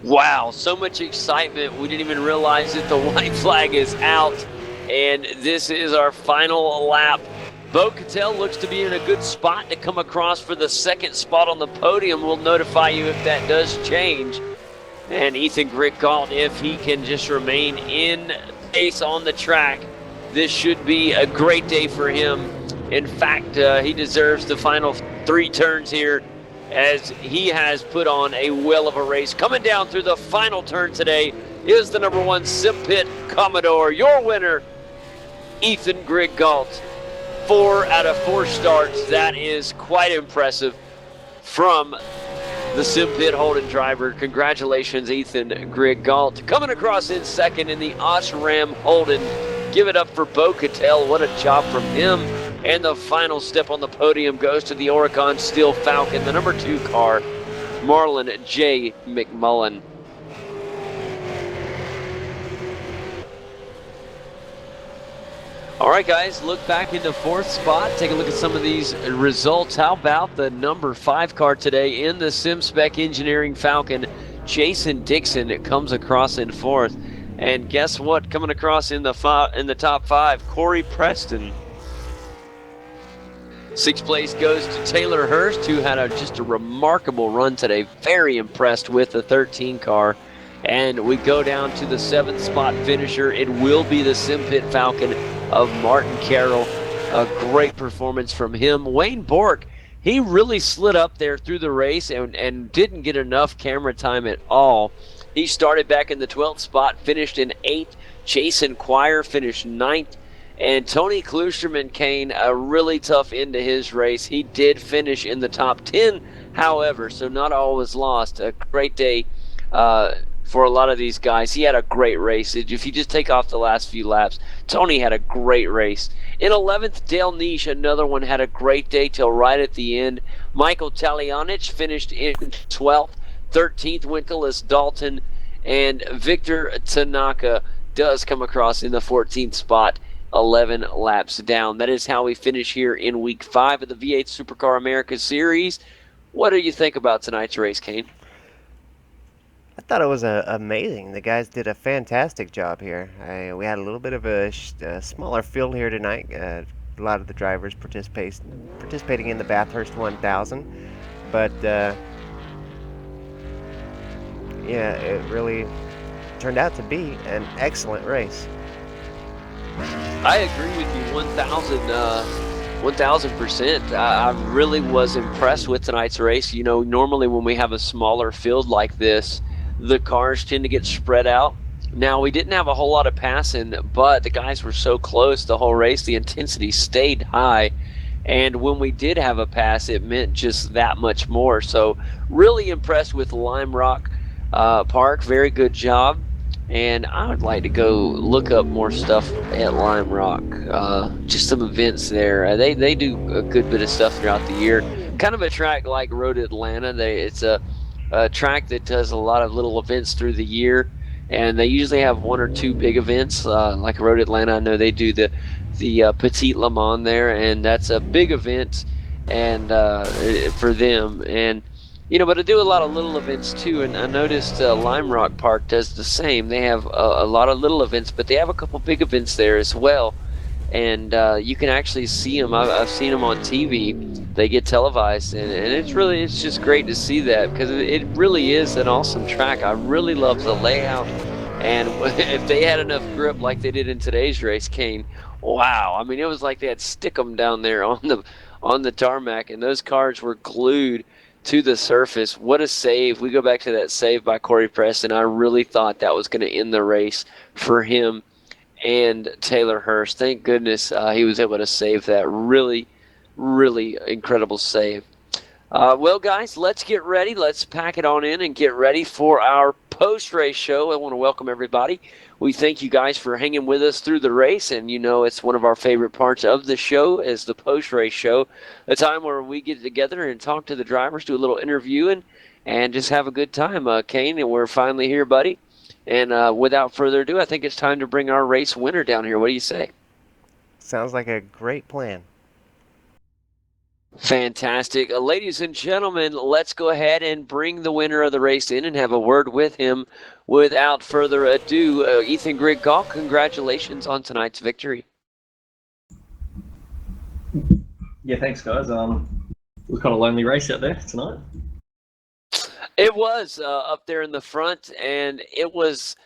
Speaker 1: Wow, so much excitement. We didn't even realize that the white flag is out. And this is our final lap. Bo Cattell looks to be in a good spot to come across for the 2nd spot on the podium. We'll notify you if that does change. And Ethan Griggold, if he can just remain in pace on the track, this should be a great day for him. In fact, he deserves the final 3 turns here, as he has put on a whale of a race. Coming down through the final turn today is the number 1 Sim Pit Commodore. Your winner, Ethan Griggold. 4 out of 4 starts. That is quite impressive from the Sim Pit Holden driver. Congratulations, Ethan Griggold. Coming across in 2nd in the Osram Holden. Give it up for Bo Cattell. What a job from him. And the final step on the podium goes to the Oregon Steel Falcon, the number 2 car, Marlon J. McMullen. All right, guys, look back in the 4th spot. Take a look at some of these results. How about the number 5 car today in the SimSpec Engineering Falcon? Jason Dixon comes across in 4th. And guess what? Coming across in the top 5, Corey Preston. Sixth place goes to Taylor Hurst, who had just a remarkable run today. Very impressed with the 13 car. And we go down to the 7th spot finisher. It will be the Sim Pit Falcon of Martin Carroll. A great performance from him. Wayne Bork, he really slid up there through the race and didn't get enough camera time at all. He started back in the 12th spot, finished in 8th. Jason Quire finished 9th. And Tony Klusterman, Kane, a really tough end to his race. He did finish in the top 10, however, so not all was lost. A great day for a lot of these guys. He had a great race. If you just take off the last few laps, Tony had a great race. In 11th, Dale Niche, another one, had a great day till right at the end. Michael Talianich finished in 12th. 13th, Winkelis Dalton. And Victor Tanaka does come across in the 14th spot, 11 laps down. That is how we finish here in Week 5 of the V8 Supercar America Series. What do you think about tonight's race, Kane?
Speaker 3: I thought it was amazing. The guys did a fantastic job here. We had a little bit of a smaller field here tonight. A lot of the drivers participating in the Bathurst 1000. But, yeah, it really turned out to be an excellent race.
Speaker 1: I agree with you 1,000%. I really was impressed with tonight's race. You know, normally when we have a smaller field like this, the cars tend to get spread out. Now, we didn't have a whole lot of passing, but the guys were so close the whole race, the intensity stayed high. And when we did have a pass, it meant just that much more. So really impressed with Lime Rock Park. Very good job. And I would like to go look up more stuff at Lime Rock. Just some events there. They do a good bit of stuff throughout the year. Kind of a track like Road Atlanta. It's a track that does a lot of little events through the year, and they usually have one or two big events. Like Road Atlanta, I know they do the Petite Le Mans there, and that's a big event and for them. And you know, but I do a lot of little events too, and I noticed Lime Rock Park does the same. They have a lot of little events, but they have a couple big events there as well. And you can actually see them. I've seen them on TV. They get televised, and it's just great to see that, because it really is an awesome track. I really love the layout, and if they had enough grip like they did in today's race, Kane, wow! I mean, it was like they had stick 'em down there on the tarmac, and those cars were glued to the surface. What a save. We go back to that save by Corey Preston. I really thought that was going to end the race for him and Taylor Hurst. Thank goodness he was able to save that. Really, really incredible save. Well, guys, let's get ready. Let's pack it on in and get ready for our post-race show. I want to welcome everybody. We thank you guys for hanging with us through the race, and you know it's one of our favorite parts of the show is the post-race show, a time where we get together and talk to the drivers, do a little interviewing, and just have a good time. Kane, and we're finally here, buddy. And without further ado, I think it's time to bring our race winner down here. What do you say?
Speaker 3: Sounds like a great plan.
Speaker 1: Fantastic. Ladies and gentlemen, let's go ahead and bring the winner of the race in and have a word with him. Without further ado, Ethan Grigall, congratulations on tonight's victory.
Speaker 4: Yeah, thanks, guys. It was kind of a lonely race out there tonight.
Speaker 1: It was up there in the front, and it was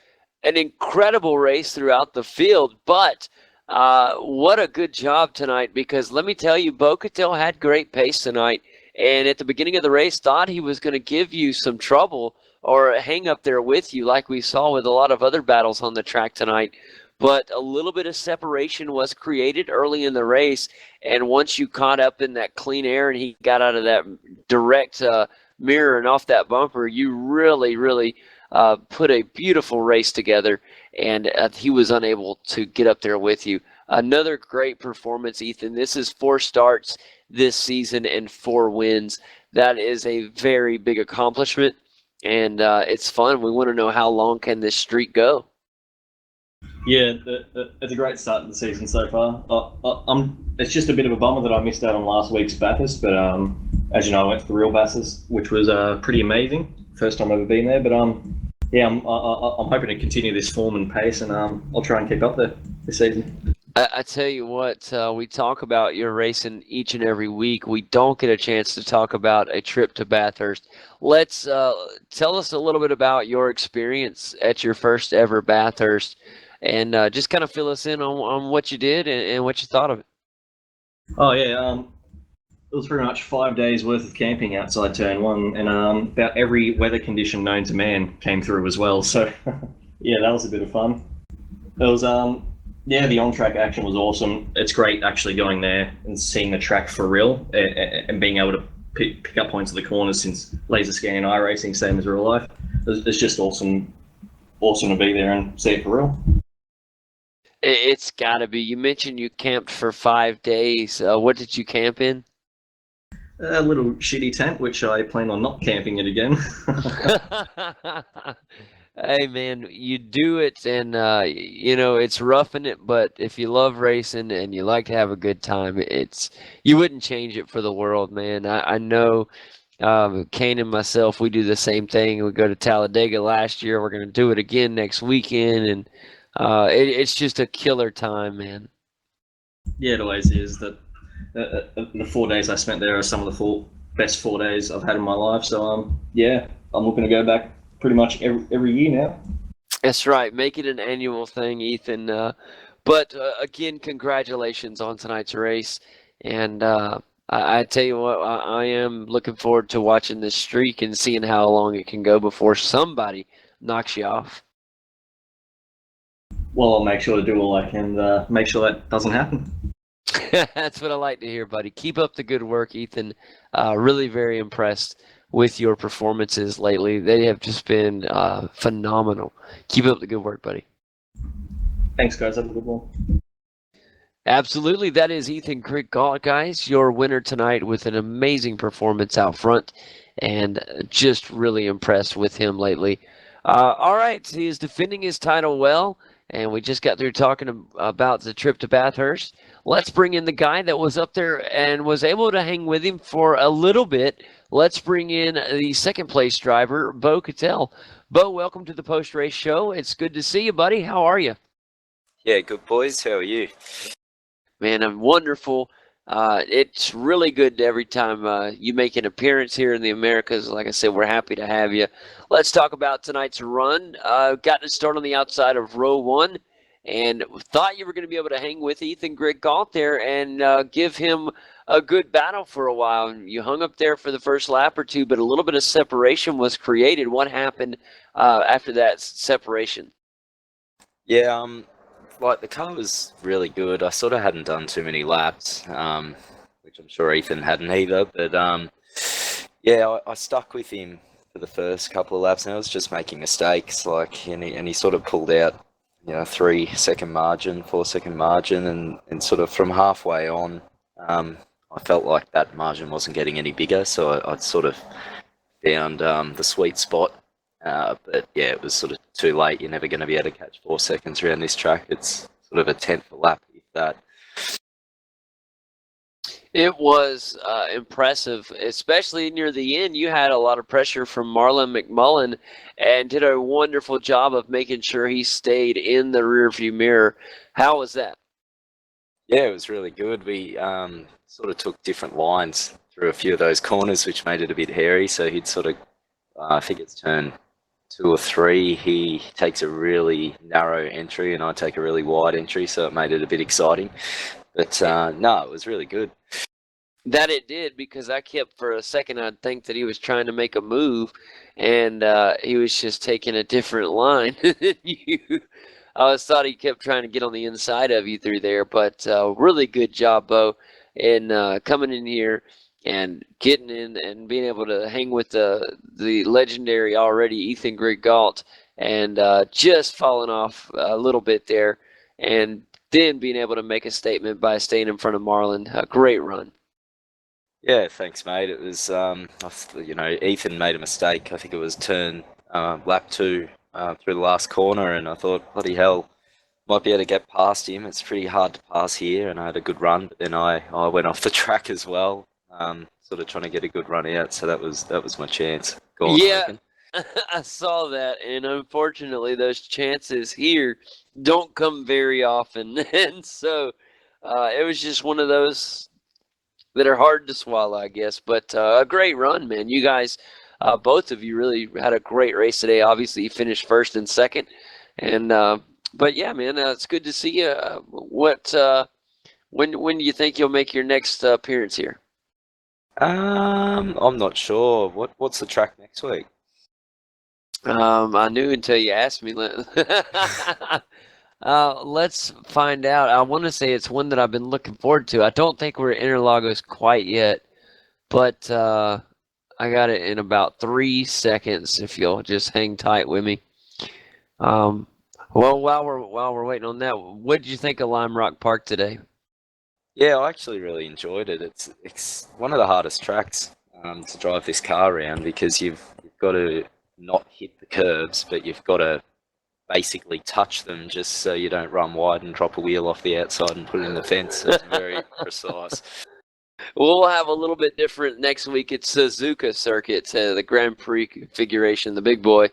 Speaker 1: an incredible race throughout the field, but what a good job tonight, because let me tell you, Bo Cattell had great pace tonight, and at the beginning of the race thought he was going to give you some trouble or hang up there with you like we saw with a lot of other battles on the track tonight. But a little bit of separation was created early in the race, and once you caught up in that clean air and he got out of that direct mirror and off that bumper, you really, really put a beautiful race together, and he was unable to get up there with you. Another great performance, Ethan. This is 4 starts this season and 4 wins. That is a very big accomplishment, and it's fun. We want to know how long can this streak go.
Speaker 4: Yeah, it's a great start to the season so far. It's just a bit of a bummer that I missed out on last week's Bathurst, but as you know, I went to the real Bathurst, which was pretty amazing. First time I've ever been there, but yeah, I'm hoping to continue this form and pace, and I'll try and keep up there this season.
Speaker 1: I tell you what, we talk about your racing each and every week. We don't get a chance to talk about a trip to Bathurst. Let's tell us a little bit about your experience at your first ever Bathurst, and just kind of fill us in on what you did and what you thought of it.
Speaker 4: Oh yeah, it was pretty much 5 days worth of camping outside Turn One, and about every weather condition known to man came through as well. So yeah, that was a bit of fun. It was yeah, the on-track action was awesome. It's great actually going there and seeing the track for real, and being able to pick up points at the corners, since laser scanning iRacing same as real life. It's just awesome to be there and see it for real.
Speaker 1: It's got to be. You mentioned you camped for 5 days. What did you camp in?
Speaker 4: A little shitty tent, which I plan on not camping it again.
Speaker 1: Hey man, you do it, and it's roughing it. But if you love racing and you like to have a good time, you wouldn't change it for the world, man. I know. Kane and myself, we do the same thing. We go to Talladega last year. We're going to do it again next weekend, and it's just a killer time, man.
Speaker 4: Yeah, it always is. That the 4 days I spent there are some of the best 4 days I've had in my life. So yeah, I'm looking to go back pretty much every year now.
Speaker 1: That's right. Make it an annual thing, Ethan. But again, congratulations on tonight's race. And I tell you what, I am looking forward to watching this streak and seeing how long it can go before somebody knocks you off.
Speaker 4: Well, I'll make sure to do all I can to make sure that doesn't happen.
Speaker 1: That's what I like to hear, buddy. Keep up the good work, Ethan. Really very impressed with your performances lately. They have just been phenomenal. Keep up the good work, buddy.
Speaker 4: Thanks, guys. Have a good one.
Speaker 1: Absolutely. That is Ethan Crick-Gault, guys, your winner tonight with an amazing performance out front, and just really impressed with him lately. All right, he is defending his title well, and we just got through talking about the trip to Bathurst. Let's bring in the guy that was up there and was able to hang with him for a little bit. Let's bring in the second place driver, Bo Cattell. Bo, welcome to the post-race show. It's good to see you, buddy. How are you?
Speaker 5: Yeah, good boys. How are you?
Speaker 1: Man, I'm wonderful. It's really good every time you make an appearance here in the Americas. Like I said, we're happy to have you. Let's talk about tonight's run. Got to start on the outside of row one, and thought you were going to be able to hang with Ethan Crick-Gault there and give him a good battle for a while. You hung up there for the first lap or two, but a little bit of separation was created. What happened after that separation?
Speaker 5: Yeah, like the car was really good. I sort of hadn't done too many laps, which I'm sure Ethan hadn't either. But yeah, I stuck with him for the first couple of laps, and I was just making mistakes. And he sort of pulled out, 3-second margin, 4-second margin, and sort of from halfway on, I felt like that margin wasn't getting any bigger, so I'd sort of found the sweet spot. But yeah, it was sort of too late. You're never going to be able to catch 4 seconds around this track. It's sort of a tenth a lap, if that.
Speaker 1: It was impressive, especially near the end. You had a lot of pressure from Marlon McMullen and did a wonderful job of making sure he stayed in the rearview mirror. How was that?
Speaker 5: Yeah, it was really good. We sort of took different lines through a few of those corners, which made it a bit hairy. So he'd sort of, I think it's turn 2 or 3, he takes a really narrow entry and I take a really wide entry, so it made it a bit exciting. But no, it was really good.
Speaker 1: That it did, because I kept for a second, I'd think that he was trying to make a move, and he was just taking a different line than you. I always thought he kept trying to get on the inside of you through there, but really good job, Bo, in coming in here and getting in and being able to hang with the legendary already Ethan Crick-Gault, and just falling off a little bit there, and then being able to make a statement by staying in front of Marlon. A great run.
Speaker 5: Yeah, thanks, mate. It was, Ethan made a mistake. I think it was turn lap 2 through the last corner, and I thought, bloody hell, might be able to get past him. It's pretty hard to pass here, and I had a good run, but then I went off the track as well, sort of trying to get a good run out. So that was my chance. Go on,
Speaker 1: yeah. I saw that, and unfortunately, those chances here don't come very often. And so it was just one of those that are hard to swallow, I guess. But a great run, man. You guys, both of you, really had a great race today. Obviously, you finished first and second, and but yeah, man, it's good to see you. When do you think you'll make your next appearance here?
Speaker 5: I'm not sure. What's the track next week?
Speaker 1: I knew until you asked me. Let's find out. I want to say it's one that I've been looking forward to. I don't think we're at Interlagos quite yet, but I got it in about 3 seconds. If you'll just hang tight with me. Well, while we're waiting on that, what did you think of Lime Rock Park today?
Speaker 5: Yeah, I actually really enjoyed it. It's one of the hardest tracks to drive this car around because you've got to not hit the curbs, but you've got to basically touch them just so you don't run wide and drop a wheel off the outside and put it in the fence. It's very precise.
Speaker 1: We'll have a little bit different next week. It's Suzuka circuit, the Grand Prix configuration, the big boy,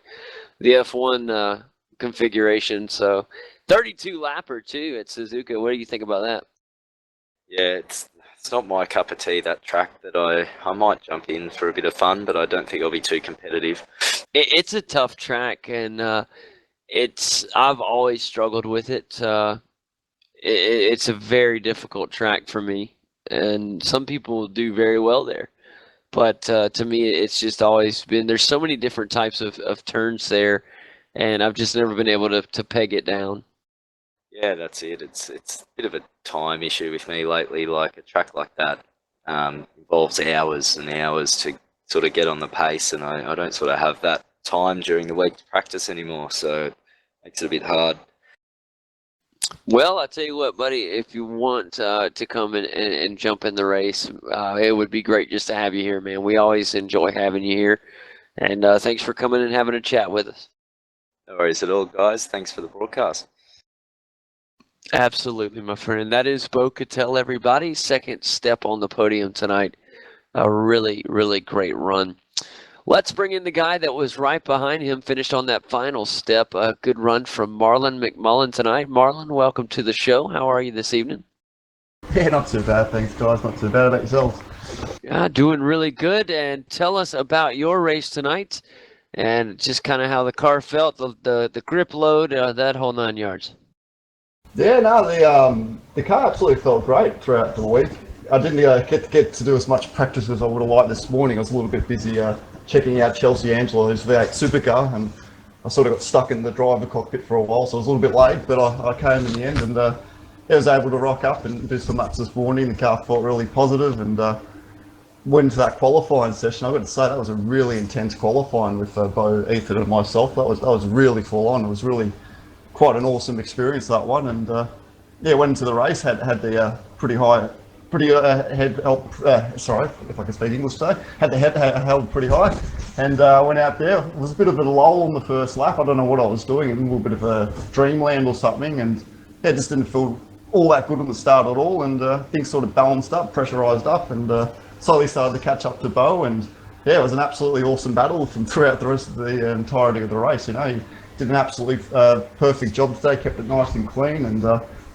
Speaker 1: the F1 configuration. So 32 lapper too at Suzuka. What do you think about that?
Speaker 5: Yeah, it's not my cup of tea, that track, but I might jump in for a bit of fun, but I don't think I'll be too competitive.
Speaker 1: It's a tough track, and I've always struggled with it. It's a very difficult track for me, and some people do very well there. But to me, it's just always been, there's so many different types of turns there, and I've just never been able to peg it down.
Speaker 5: Yeah, that's it. It's a bit of a time issue with me lately. Like a track like that involves hours and hours to sort of get on the pace, and I don't sort of have that time during the week to practice anymore, so it makes it a bit hard.
Speaker 1: Well, I tell you what, buddy, if you want to come and jump in the race, it would be great just to have you here, man. We always enjoy having you here, and thanks for coming and having a chat with us.
Speaker 5: No worries at all, guys. Thanks for the broadcast.
Speaker 1: Absolutely, my friend. That is Bo Cattell, everybody. Second step on the podium tonight. A really, really great run. Let's bring in the guy that was right behind him, finished on that final step. A good run from Marlon McMullen tonight. Marlon, welcome to the show. How are you this evening?
Speaker 6: Yeah, not too bad, thanks guys. Not too bad. About yourselves?
Speaker 1: Doing really good. And tell us about your race tonight and just kind of how the car felt, the grip load, that whole 9 yards.
Speaker 6: Yeah, no, the car absolutely felt great throughout the week. I didn't get to do as much practice as I would have liked this morning. I was a little bit busy checking out Chelsea Angelo's V8 Supercar, and I sort of got stuck in the driver cockpit for a while, so I was a little bit late, but I came in the end, and I was able to rock up and do some laps this morning. The car felt really positive, and went into that qualifying session. I've got to say that was a really intense qualifying with Bo, Ethan, and myself. That was really full on. It was really quite an awesome experience, that one. And went into the race, had the pretty head held, sorry if I can speak English today, had the head held pretty high, and went out there. It was a bit of a lull on the first lap. I don't know what I was doing, a little bit of a dreamland or something, and yeah, just didn't feel all that good at the start at all, and things sort of balanced up, pressurised up, and slowly started to catch up to Bo, and yeah, it was an absolutely awesome battle from throughout the rest of the entirety of the race. You know, he did an absolutely perfect job today, kept it nice and clean, and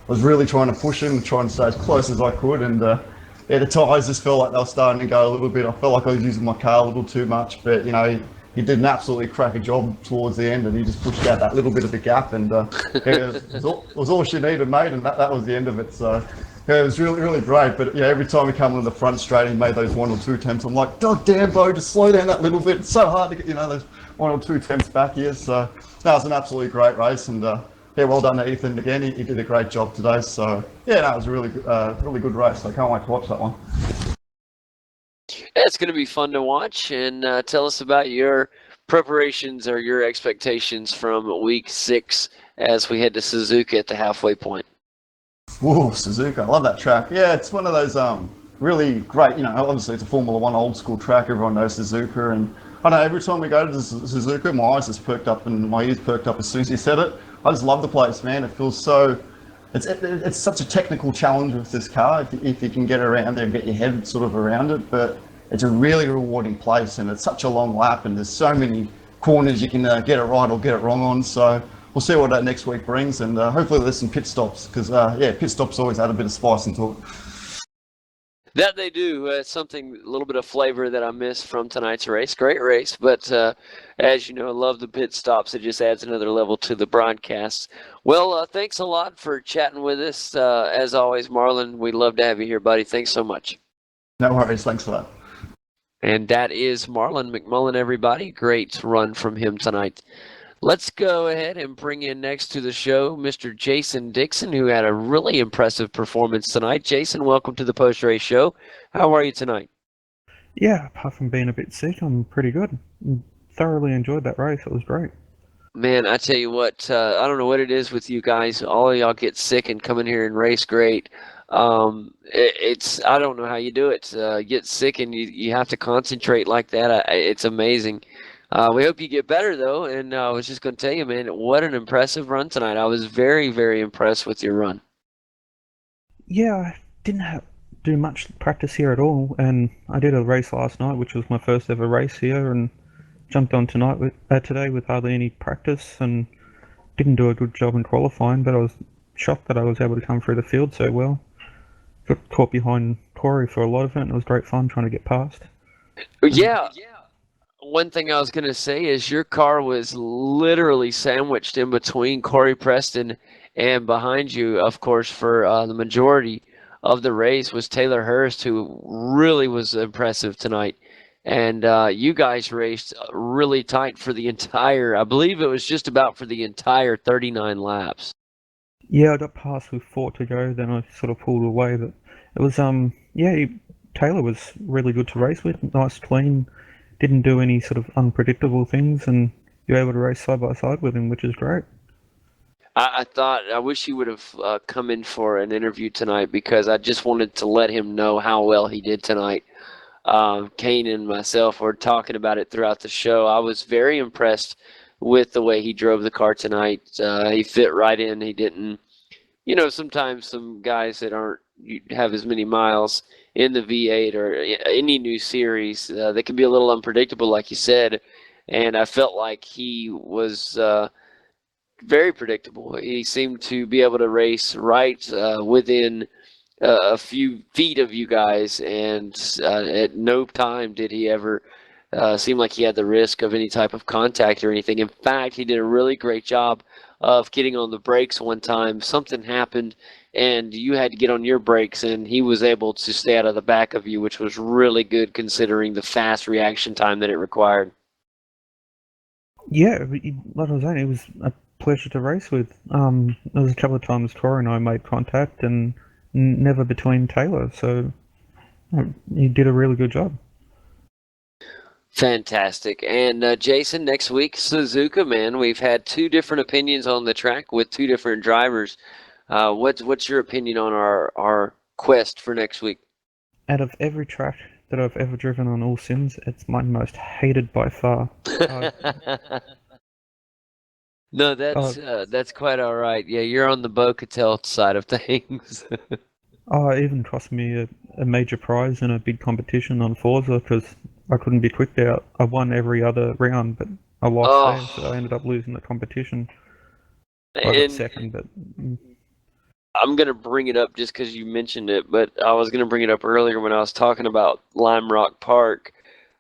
Speaker 6: was really trying to push him, trying to stay as close as I could, and yeah, the tyres just felt like they were starting to go a little bit. I felt like I was using my car a little too much, but you know, he did an absolutely cracker job towards the end, and he just pushed out that little bit of a gap, and yeah, it was all she needed, mate, and that was the end of it. So yeah, it was really, really great. But yeah, every time he came on the front straight, he made those 1 or 2 attempts. I'm like, God damn, Bo, just slow down that little bit. It's so hard to get, you know, those 1 or 2 attempts back here. So that was an absolutely great race, and yeah, well done to Ethan again. He did a great job today. So yeah, that was a really good race. I can't wait to watch that one.
Speaker 1: It's going to be fun to watch, and tell us about your preparations or your expectations from week 6 as we head to Suzuka at the halfway point.
Speaker 6: Whoa, Suzuka, I love that track. Yeah, it's one of those really great, you know, obviously it's a Formula 1 old school track. Everyone knows Suzuka, and I know every time we go to Suzuka, my eyes just perked up and my ears perked up as soon as you said it. I just love the place, man. It feels so, it's such a technical challenge with this car if you can get around there and get your head sort of around it, but it's a really rewarding place, and it's such a long lap, and there's so many corners you can get it right or get it wrong on. So we'll see what that next week brings, and hopefully there's some pit stops because pit stops always add a bit of spice into it.
Speaker 1: That they do. Something, a little bit of flavor that I missed from tonight's race. Great race, but as you know, I love the pit stops. It just adds another level to the broadcasts. Well, thanks a lot for chatting with us. As always, Marlon, we'd love to have you here, buddy. Thanks so much.
Speaker 6: No worries. Thanks for that.
Speaker 1: And that is Marlon McMullen, everybody. Great run from him tonight. Let's go ahead and bring in next to the show Mr. Jason Dixon, who had a really impressive performance tonight. Jason, welcome to the post-race show. How are you tonight?
Speaker 7: Yeah, apart from being a bit sick, I'm pretty good. Thoroughly enjoyed that race. It was great.
Speaker 1: Man, I tell you what, I don't know what it is with you guys. All of y'all get sick and come in here and race great. I don't know how you do it. Get sick and you have to concentrate like that. It's amazing. We hope you get better, though, and I was just going to tell you, man, what an impressive run tonight. I was very, very impressed with your run.
Speaker 7: Yeah, I didn't do much practice here at all, and I did a race last night, which was my first ever race here, and jumped on today with hardly any practice, and didn't do a good job in qualifying, but I was shocked that I was able to come through the field so well. Got caught behind Corey for a lot of it, and it was great fun trying to get past.
Speaker 1: Yeah. One thing I was going to say is your car was literally sandwiched in between Corey Preston and behind you, of course, for the majority of the race was Taylor Hurst, who really was impressive tonight. And you guys raced really tight for the entire, I believe it was just about for the entire 39 laps.
Speaker 7: Yeah, I got past with 4 to go, then I sort of pulled away, but it was, Taylor was really good to race with, nice, clean, didn't do any sort of unpredictable things, and you're able to race side by side with him, which is great.
Speaker 1: I wish he would have come in for an interview tonight because I just wanted to let him know how well he did tonight. Kane and myself were talking about it throughout the show. I was very impressed with the way he drove the car tonight. He fit right in. He didn't, sometimes some guys that aren't have as many miles in the V8 or any new series, they can be a little unpredictable, like you said. And I felt like he was very predictable. He seemed to be able to race right within a few feet of you guys, and at no time did he ever seem like he had the risk of any type of contact or anything. In fact, he did a really great job of getting on the brakes one time. Something happened, and you had to get on your brakes, and he was able to stay out of the back of you, which was really good considering the fast reaction time that it required.
Speaker 7: Yeah, like I was saying, it was a pleasure to race with. There was a couple of times Tori and I made contact, and never between Taylor, so he did a really good job.
Speaker 1: Fantastic. And Jason, next week, Suzuka, man, we've had 2 different opinions on the track with 2 different drivers. What's your opinion on our quest for next week?
Speaker 7: Out of every track that I've ever driven on all sims, it's my most hated by far.
Speaker 1: No, that's quite all right. Yeah, you're on the Bo-Catel side of things.
Speaker 7: It even cost me a major prize in a big competition on Forza because I couldn't be quick out. I won every other round, but I lost there, so I ended up losing the competition. I got second, but
Speaker 1: I'm going to bring it up just because you mentioned it, but I was going to bring it up earlier when I was talking about Lime Rock Park.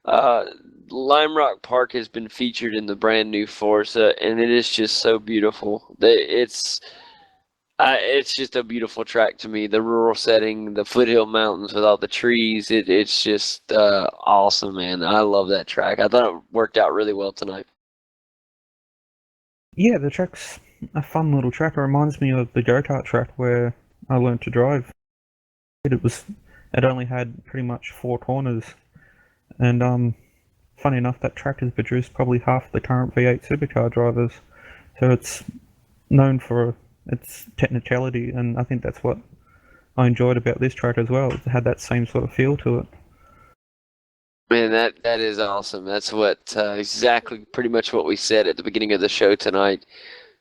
Speaker 1: Lime Rock Park has been featured in the brand new Forza, and it is just so beautiful. It's just a beautiful track to me. The rural setting, the foothill mountains with all the trees, it's just awesome, man. I love that track. I thought it worked out really well tonight.
Speaker 7: Yeah, the track's a fun little track. It reminds me of the go-kart track where I learned to drive. It only had pretty much 4 corners, and funny enough, that track has produced probably half the current V8 Supercar drivers. So it's known for its technicality, and I think that's what I enjoyed about this track as well. It had that same sort of feel to it.
Speaker 1: Man, that is awesome. That's what exactly pretty much what we said at the beginning of the show tonight.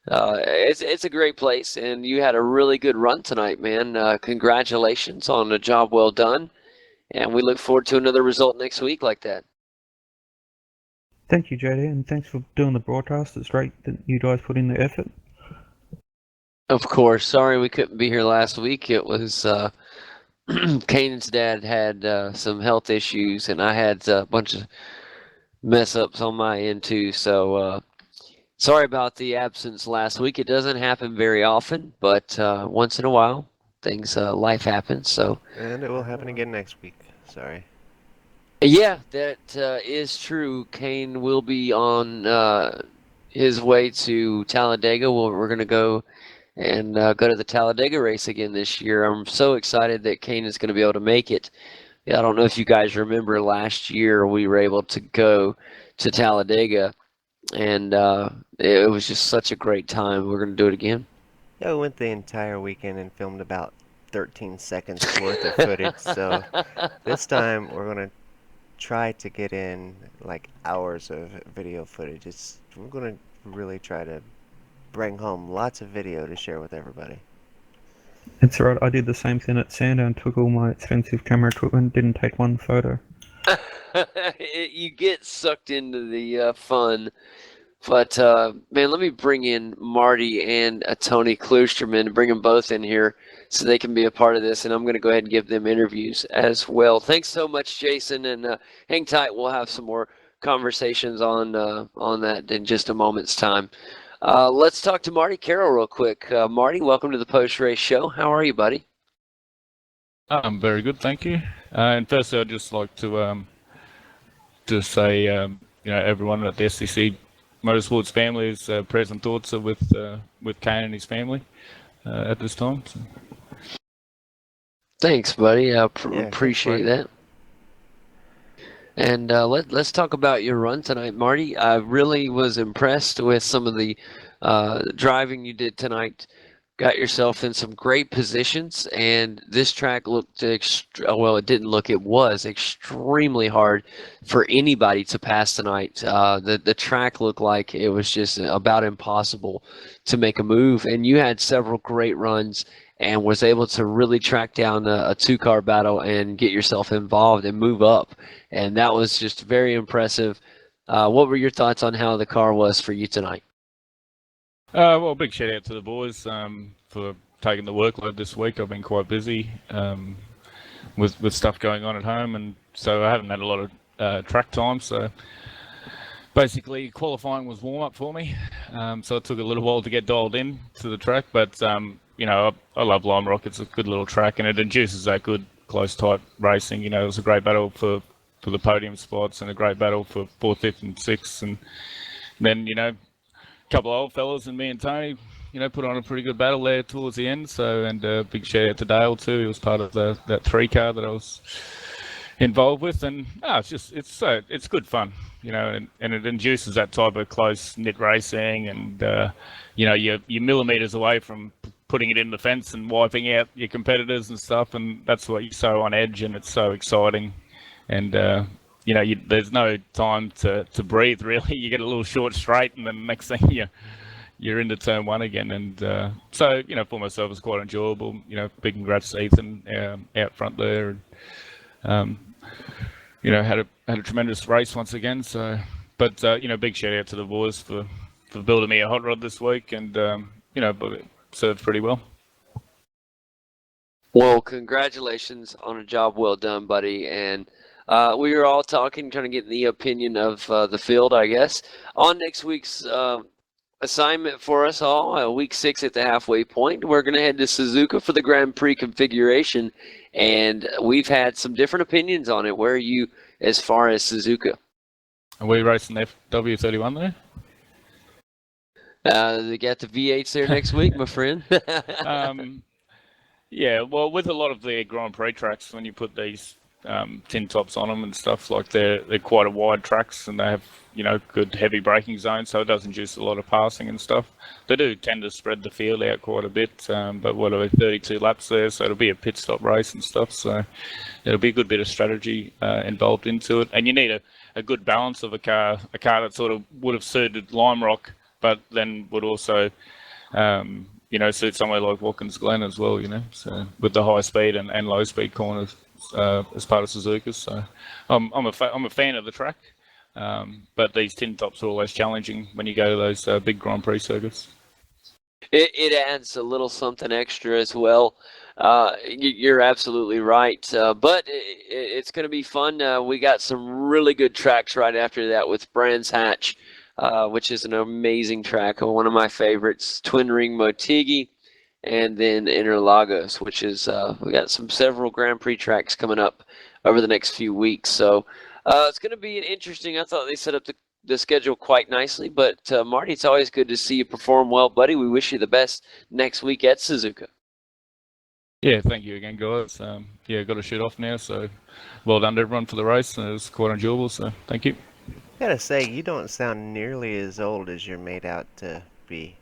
Speaker 1: It's a great place, and you had a really good run tonight, man. Congratulations on a job well done, and we look forward to another result next week like that.
Speaker 7: Thank you, JD, and thanks for doing the broadcast. It's great that you guys put in the effort.
Speaker 1: Of course. Sorry we couldn't be here last week. It was Kanan's dad had some health issues, and I had a bunch of mess ups on my end too. So sorry about the absence last week. It doesn't happen very often, but once in a while, things life happens. So
Speaker 3: And it will happen again next week. Sorry.
Speaker 1: yeah, that is true. Kane will be on his way to Talladega. We're going to go and go to the Talladega race again this year. I'm so excited that Kane is going to be able to make it. Yeah, I don't know if you guys remember last year we were able to go to Talladega, and it was just such a great time. We're going to do it again.
Speaker 3: Yeah, we went the entire weekend and filmed about 13 seconds worth of footage. So this time we're gonna try to get in like hours of video footage. We're gonna really try to bring home lots of video to share with everybody.
Speaker 7: It's right. I did the same thing at Sandown. Took all my expensive camera equipment. Didn't take one photo.
Speaker 1: You get sucked into the fun. But man, let me bring in Marty and Tony Klusterman, bring them both in here so they can be a part of this. And I'm going to go ahead and give them interviews as well. Thanks so much, Jason, and hang tight. We'll have some more conversations on that in just a moment's time. Let's talk to Marty Carroll real quick. Marty, welcome to the Post Race Show. How are you, buddy?
Speaker 8: I'm very good, thank you. And firstly, I'd just like to say, everyone at the SCC Motorsports family is present thoughts are with Kane and his family at this time. So.
Speaker 1: Thanks, buddy. I
Speaker 3: Yeah,
Speaker 1: appreciate
Speaker 3: thanks,
Speaker 1: that. And let's talk about your run tonight, Marty. I really was impressed with some of the driving you did tonight. Got yourself in some great positions, and this track looked well. It didn't look. It was extremely hard for anybody to pass tonight. The track looked like it was just about impossible to make a move, and you had several great runs and was able to really track down a two-car battle and get yourself involved and move up, and that was just very impressive. What were your thoughts on how the car was for you tonight?
Speaker 8: Well, big shout out to the boys for taking the workload this week. I've been quite busy with stuff going on at home, and so I haven't had a lot of track time. So basically, qualifying was warm up for me. So it took a little while to get dialed in to the track, but I love Lime Rock. It's a good little track, and it induces that good close tight racing. It was a great battle for the podium spots and a great battle for 4th, 5th, and 6th, and then couple of old fellas and me and Tony, put on a pretty good battle there towards the end. So, and big shout out to Dale too. He was part of that 3-car that I was involved with, and it's good fun, and it induces that type of close knit racing, and you're millimeters away from putting it in the fence and wiping out your competitors and stuff, and that's what you're so on edge, and it's so exciting, and there's no time to breathe, really. You get a little short straight, and then next thing you're into turn one again. And so, for myself, it's quite enjoyable. Big congrats to Ethan out front there. And, had a tremendous race once again. So, but, big shout out to the boys for building me a hot rod this week, and, but served pretty well.
Speaker 1: Well, congratulations on a job well done, buddy. And we were all talking, trying to get the opinion of the field, I guess. On next week's assignment for us all, week 6 at the halfway point, we're going to head to Suzuka for the Grand Prix configuration. And we've had some different opinions on it. Where are you as far as Suzuka?
Speaker 8: Are we racing FW31 there?
Speaker 1: They got the V8s there next week, my friend.
Speaker 8: Yeah, well, with a lot of the Grand Prix tracks, when you put these tin tops on them and stuff, like they're quite a wide tracks, and they have good heavy braking zones, so it does induce a lot of passing and stuff. They do tend to spread the field out quite a bit, but what are we, 32 laps there, so it'll be a pit stop race and stuff, so it'll be a good bit of strategy involved into it, and you need a good balance of a car that sort of would have suited Lime Rock, but then would also suit somewhere like Watkins Glen as well, so with the high speed and low speed corners as part of Suzuka. So I'm a fan of the track. But these tin tops are always challenging when you go to those big Grand Prix circuits.
Speaker 1: It adds a little something extra as well. You're absolutely right. But it's going to be fun. We got some really good tracks right after that with Brands Hatch, which is an amazing track, one of my favorites. Twin Ring Motegi, and then Interlagos, which is we got several Grand Prix tracks coming up over the next few weeks. So it's going to be an interesting. I thought they set up the schedule quite nicely. But Marty, it's always good to see you perform well, buddy. We wish you the best next week at Suzuka.
Speaker 8: Yeah, thank you again, guys. Yeah, got to shoot off now, so well done to everyone for the race. It was quite enjoyable, so thank you.
Speaker 3: Gotta say, you don't sound nearly as old as you're made out to be.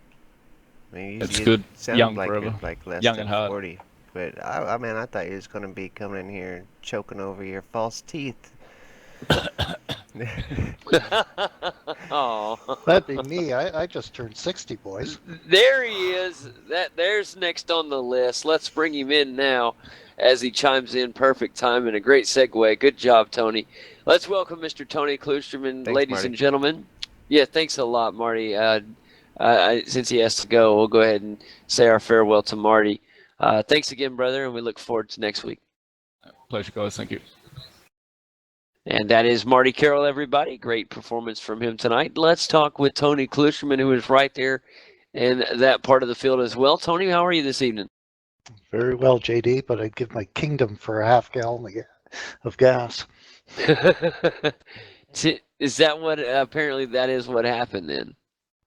Speaker 3: I mean,
Speaker 8: It's
Speaker 3: you
Speaker 8: good,
Speaker 3: sound
Speaker 8: young
Speaker 3: like
Speaker 8: forever,
Speaker 3: you're like less
Speaker 8: young
Speaker 3: than
Speaker 8: and hard.
Speaker 3: 40. But I mean, I thought you was gonna be coming in here and choking over your false teeth.
Speaker 1: Oh,
Speaker 9: That'd be me. I just turned 60, boys.
Speaker 1: there he is. There's next on the list. Let's bring him in now as he chimes in. Perfect time and a great segue. Good job, Tony. Let's welcome Mr. Tony Klusterman,
Speaker 3: Thanks,
Speaker 1: ladies
Speaker 3: Marty.
Speaker 1: and gentlemen. Yeah, thanks a lot, Marty. Since he has to go, we'll go ahead and say our farewell to Marty. Thanks again, brother, and we look forward to next week.
Speaker 8: Pleasure, guys. Thank you.
Speaker 1: And that is Marty Carroll, everybody. Great performance from him tonight. Let's talk with Tony Klusterman, who is right there in that part of the field as well. Tony, how are you this evening?
Speaker 9: Very well, JD, but I'd give my kingdom for a half gallon of gas.
Speaker 1: Is that what, apparently that is what happened then?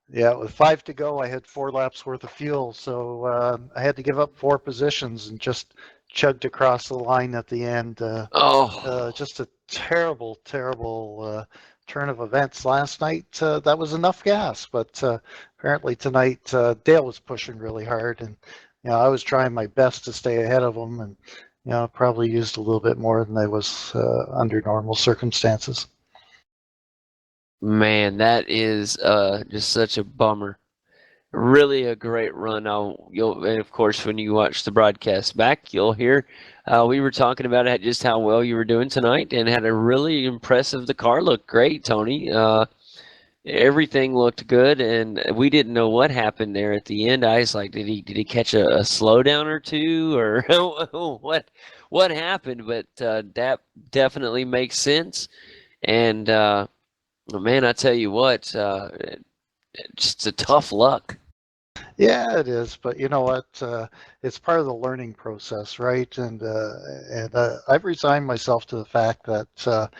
Speaker 9: Yeah, with 5 to go, I had 4 laps worth of fuel, so I had to give up 4 positions and just chugged across the line at the end. Just a terrible, terrible turn of events last night. That was enough gas, but apparently tonight Dale was pushing really hard, and I was trying my best to stay ahead of him, and probably used a little bit more than I was under normal circumstances.
Speaker 1: Man, that is just such a bummer. Really a great run. And of course, when you watch the broadcast back, you'll hear we were talking about just how well you were doing tonight, and had a really impressive. The car looked great, Tony. Everything looked good, and we didn't know what happened there at the end. I was like, did he catch a slowdown or two, or what happened? But that definitely makes sense. And man, I tell you what, just a tough luck.
Speaker 9: Yeah, it is, but you know what? It's part of the learning process, right? And I've resigned myself to the fact that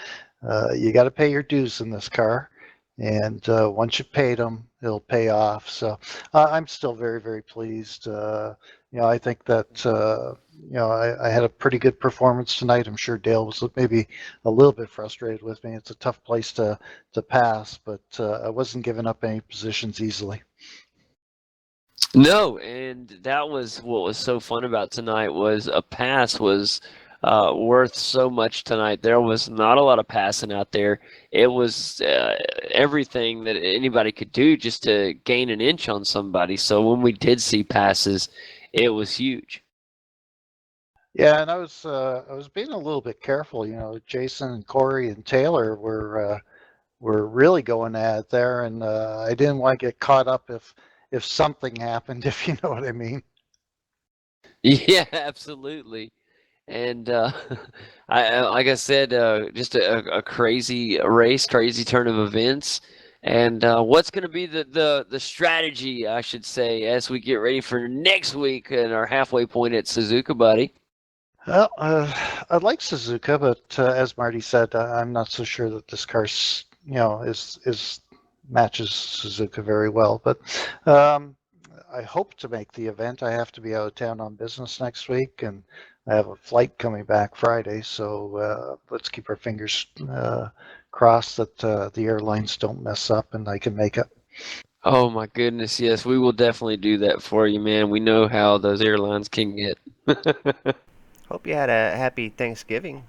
Speaker 9: you got to pay your dues in this car, and once you've paid them, it'll pay off. So I'm still very, very pleased. I think that I had a pretty good performance tonight. I'm sure Dale was maybe a little bit frustrated with me. It's a tough place to pass, but I wasn't giving up any positions easily.
Speaker 1: No, and that was what was so fun about tonight. Was a pass was worth so much tonight. There was not a lot of passing out there. It was everything that anybody could do just to gain an inch on somebody. So when we did see passes, it was huge.
Speaker 9: Yeah, and I was being a little bit careful. Jason and Corey and Taylor were really going at it there, and I didn't want to get caught up if something happened, if you know what I mean.
Speaker 1: Yeah, absolutely. And like I said, just a crazy race, crazy turn of events. And what's going to be the strategy, I should say, as we get ready for next week and our halfway point at Suzuka, buddy?
Speaker 9: Well, I like Suzuka, but as Marty said, I'm not so sure that this car, is matches Suzuka very well. But I hope to make the event. I have to be out of town on business next week, and I have a flight coming back Friday. So let's keep our fingers crossed that the airlines don't mess up and I can make it.
Speaker 1: Oh my goodness, yes, we will definitely do that for you, man. We know how those airlines can get.
Speaker 3: Hope you had a happy Thanksgiving.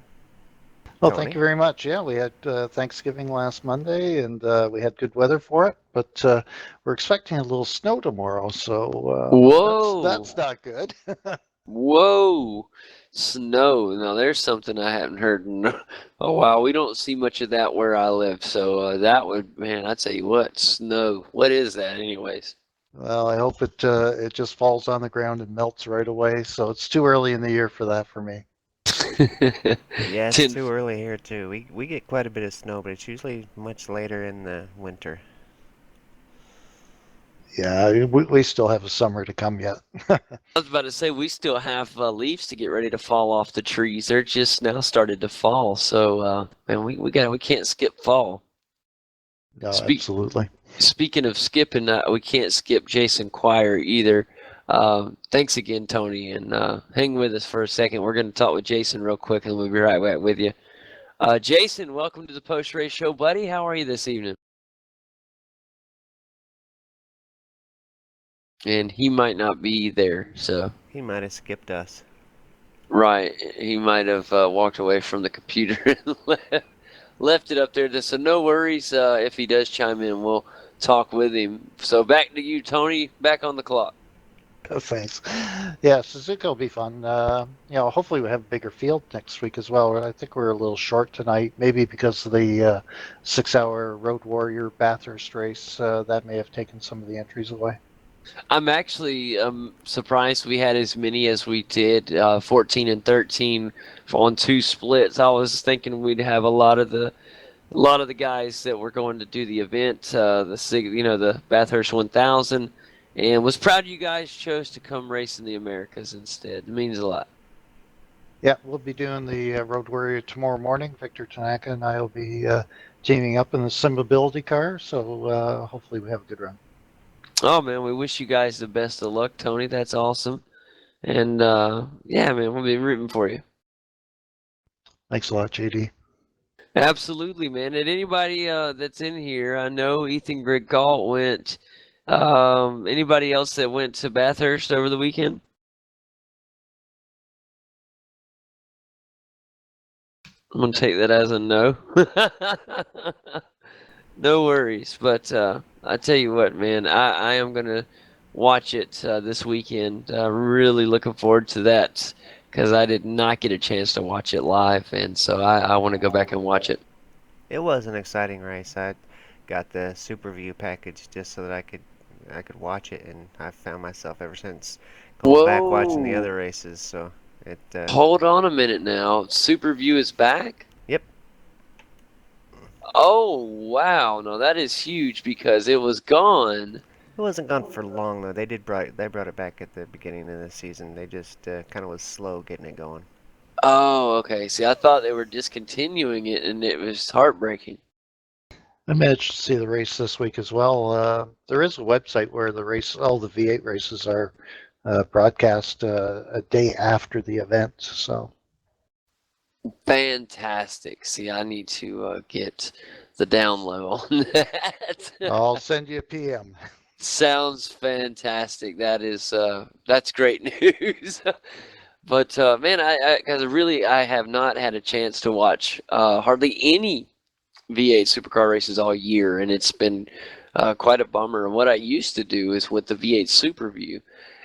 Speaker 9: Well,
Speaker 3: Tony.
Speaker 9: thank you very much. Yeah, we had Thanksgiving last Monday, and we had good weather for it. But we're expecting a little snow tomorrow, so
Speaker 1: Whoa,
Speaker 9: that's not good.
Speaker 1: Whoa, snow. Now there's something I haven't heard in a while. We don't see much of that where I live, so that would, man, I tell you what, snow. What is that, anyways?
Speaker 9: Well, I hope it just falls on the ground and melts right away. So it's too early in the year for that for me.
Speaker 3: Yeah, it's
Speaker 1: Ten.
Speaker 3: too early here too. We get quite a bit of snow, but it's usually much later in the winter.
Speaker 9: Yeah, we still have a summer to come yet.
Speaker 1: I was about to say we still have leaves to get ready to fall off the trees. They're just now started to fall, so man, we can't skip fall.
Speaker 9: No,
Speaker 1: Speak
Speaker 9: absolutely.
Speaker 1: Speaking of skipping, we can't skip Jason Quire either. Thanks again, Tony, and hang with us for a second. We're going to talk with Jason real quick, and we'll be right back with you. Jason, welcome to the post race show, buddy. How are you this evening? And he might not be there, so
Speaker 3: He might have skipped us.
Speaker 1: right, he might have walked away from the computer and left it up there. So no worries if he does chime in. We'll talk with him. So back to you, Tony. Back on the clock.
Speaker 9: Thanks. Yeah, Suzuka will be fun. Hopefully we have a bigger field next week as well. I think we're a little short tonight, maybe because of the 6-hour Road Warrior Bathurst race. That may have taken some of the entries away.
Speaker 1: I'm actually surprised we had as many as we did, 14 and 13 on two splits. I was thinking we'd have a lot of the guys that were going to do the event, the Bathurst 1000, and was proud you guys chose to come race in the Americas instead. It means a lot.
Speaker 9: Yeah, we'll be doing the Road Warrior tomorrow morning. Victor Tanaka and I will be teaming up in the Simability car, so hopefully we have a good run.
Speaker 1: Oh man, we wish you guys the best of luck, Tony. That's awesome, and yeah, man, we'll be rooting for you.
Speaker 9: Thanks a lot, JD.
Speaker 1: Absolutely, man. And anybody that's in here, I know Ethan Greg Galt went. Anybody else that went to Bathurst over the weekend? I'm gonna take that as a no. No worries, but I tell you what, man, I am gonna watch it this weekend. Really looking forward to that because I did not get a chance to watch it live, and so I want to go back and watch it.
Speaker 3: It was an exciting race. I got the Super View package just so that I could watch it, and I've found myself ever since going back watching the
Speaker 1: Whoa!
Speaker 3: other races. So it
Speaker 1: Hold on a minute now. Super View is back?
Speaker 3: yep.
Speaker 1: Oh, wow. No, that is huge because it was gone.
Speaker 3: It wasn't gone for long though. They brought it back at the beginning of the season. They just kind of was slow getting it going.
Speaker 1: Oh, okay. See, I thought they were discontinuing it and it was heartbreaking.
Speaker 9: I managed to see the race this week as well. There is a website where all the V8 races are broadcast a day after the event. So
Speaker 1: Fantastic. See, I need to get the down low on that.
Speaker 9: I'll send you a PM.
Speaker 1: Sounds fantastic. That's great news. But man, because really I have not had a chance to watch hardly any V8 Supercar races all year, and it's been quite a bummer. And what I used to do is with the V8 Superview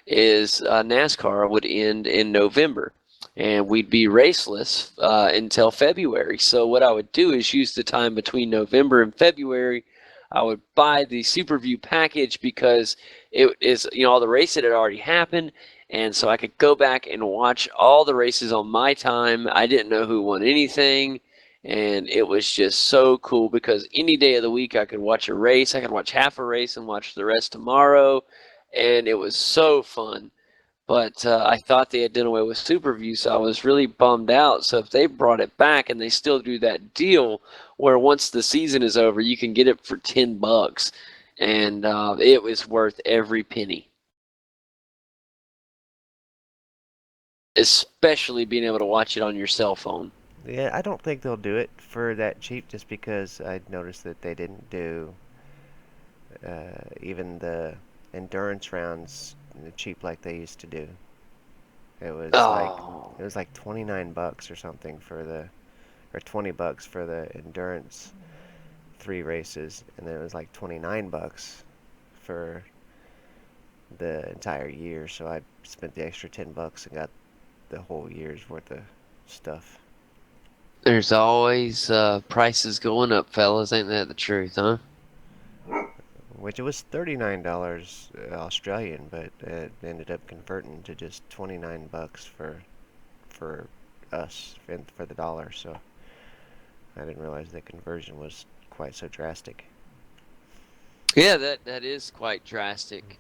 Speaker 1: is NASCAR would end in November, and we'd be raceless until February. So what I would do is use the time between November and February. I would buy the Superview package because it is, all the races had already happened, and so I could go back and watch all the races on my time. I didn't know who won anything, and it was just so cool because any day of the week I could watch a race. I could watch half a race and watch the rest tomorrow, and it was so fun. But I thought they had done away with Superview, so I was really bummed out. So if they brought it back and they still do that deal where once the season is over, you can get it for $10, and it was worth every penny. Especially being able to watch it on your cell phone.
Speaker 3: Yeah, I don't think they'll do it for that cheap just because I noticed that they didn't do even the endurance rounds cheap like they used to do. It was like
Speaker 1: Oh,
Speaker 3: it was like $29 or something or $20 for the endurance 3 races, and then it was like $29 for the entire year, so I spent the extra $10 and got the whole year's worth of stuff.
Speaker 1: There's always prices going up, fellas. Ain't that the truth, huh?
Speaker 3: Which it was $39 Australian, but it ended up converting to just $29 for us and for the dollar. So I didn't realize the conversion was quite so drastic.
Speaker 1: Yeah, that is quite drastic.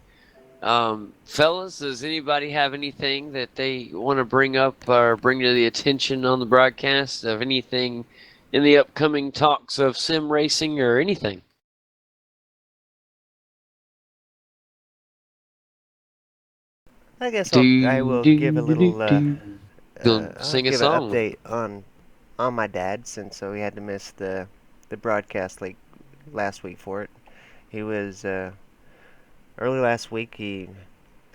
Speaker 1: Fellas, does anybody have anything that they want to bring up or bring to the attention on the broadcast of anything in the upcoming talks of sim racing or anything?
Speaker 3: I guess I
Speaker 1: Do
Speaker 3: will give a
Speaker 1: do do do
Speaker 3: little
Speaker 1: do. Gonna
Speaker 3: I'll
Speaker 1: sing a
Speaker 3: give an
Speaker 1: song.
Speaker 3: update on my dad, since so he had to miss the broadcast like last week for it. He was early last week. He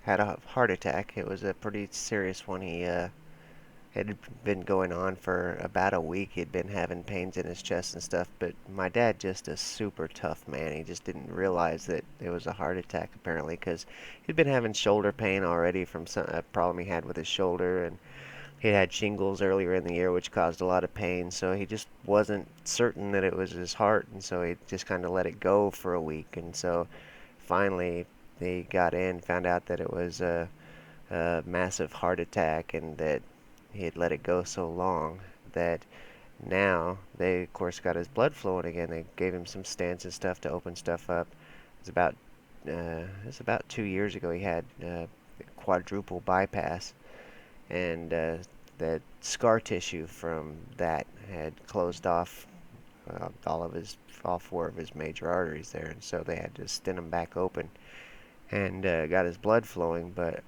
Speaker 3: had a heart attack. It was a pretty serious one. He had been going on for about a week. He'd been having pains in his chest and stuff. But my dad, just a super tough man. He just didn't realize that it was a heart attack apparently, because he'd been having shoulder pain already from a problem he had with his shoulder, and he had shingles earlier in the year, which caused a lot of pain. So he just wasn't certain that it was his heart, and so he just kind of let it go for a week. And so finally, they got in, found out that it was a massive heart attack, and that he had let it go so long that now they, of course, got his blood flowing again. They gave him some stents and stuff to open stuff up. It's about 2 years ago he had quadruple bypass, and the scar tissue from that had closed off all four of his major arteries there, and so they had to stent him back open and got his blood flowing, but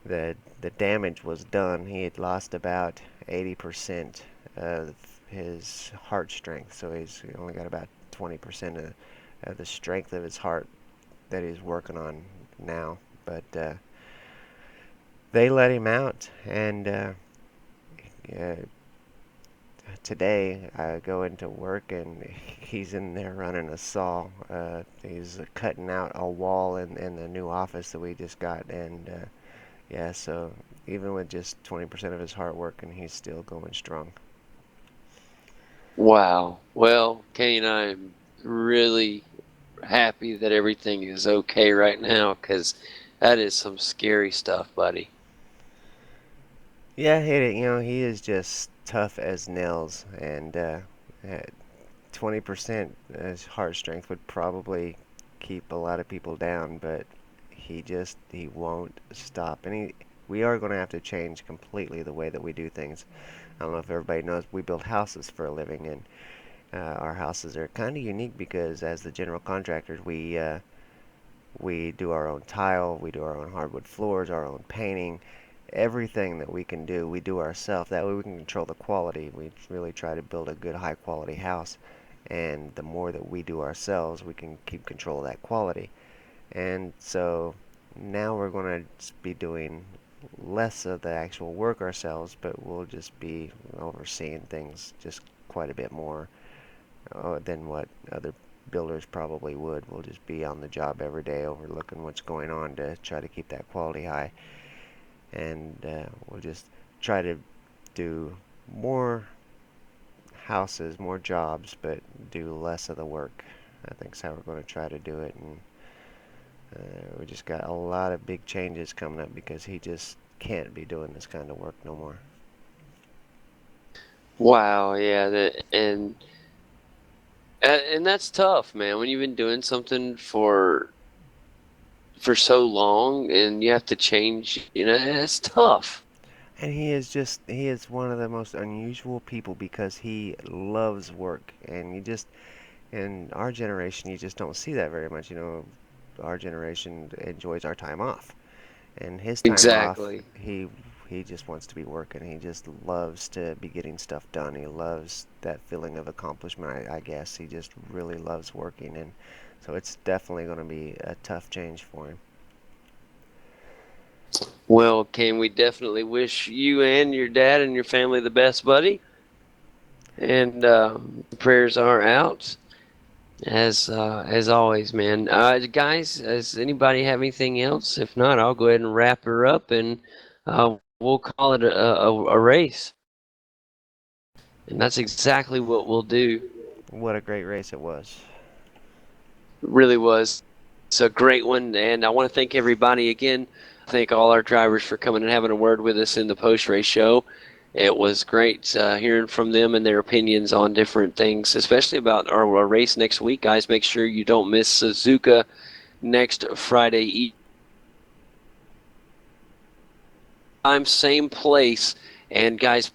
Speaker 3: the damage was done. He had lost about 80% of his heart strength, so he's only got about 20% of the strength of his heart that he's working on now. But they let him out, and today I go into work and he's in there running a saw. He's cutting out a wall in the new office that we just got, and yeah, so even with just 20% of his heart working, he's still going strong.
Speaker 1: Wow. Well, Kane, I'm really happy that everything is okay right now, because that is some scary stuff, buddy.
Speaker 3: Yeah, he is just tough as nails, and at 20% his heart strength would probably keep a lot of people down, but he won't stop. And we are going to have to change completely the way that we do things. I don't know if everybody knows, we build houses for a living, and our houses are kind of unique because as the general contractors, we do our own tile, we do our own hardwood floors, our own painting. Everything that we can do, we do ourselves. That way we can control the quality. We really try to build a good high quality house, and the more that we do ourselves, we can keep control of that quality. And so now we're going to be doing less of the actual work ourselves, but we'll just be overseeing things just quite a bit more than what other builders probably would. We'll just be on the job every day overlooking what's going on to try to keep that quality high. And we'll just try to do more houses, more jobs, but do less of the work. I think that's how we're going to try to do it. And we just got a lot of big changes coming up because he just can't be doing this kind of work no more.
Speaker 1: Wow, yeah, and that's tough, man. When you've been doing something for so long and you have to change, it's tough.
Speaker 3: And he is one of the most unusual people because he loves work, and in our generation, you just don't see that very much. Our generation enjoys our time off, and his time off,
Speaker 1: Exactly.
Speaker 3: he just wants to be working. He just loves to be getting stuff done. He loves that feeling of accomplishment, I guess. He just really loves working, and so it's definitely going to be a tough change for him.
Speaker 1: Well, Ken, we definitely wish you and your dad and your family the best, buddy. And prayers are out. As always, man. Guys, does anybody have anything else? If not, I'll go ahead and wrap her up, and we'll call it a race. And that's exactly what we'll do.
Speaker 3: What a great race it was.
Speaker 1: It really was. It's a great one, and I want to thank everybody again. Thank all our drivers for coming and having a word with us in the post-race show. It was great hearing from them and their opinions on different things, especially about our race next week. Guys, make sure you don't miss Suzuka next Friday. Time, same place. And guys,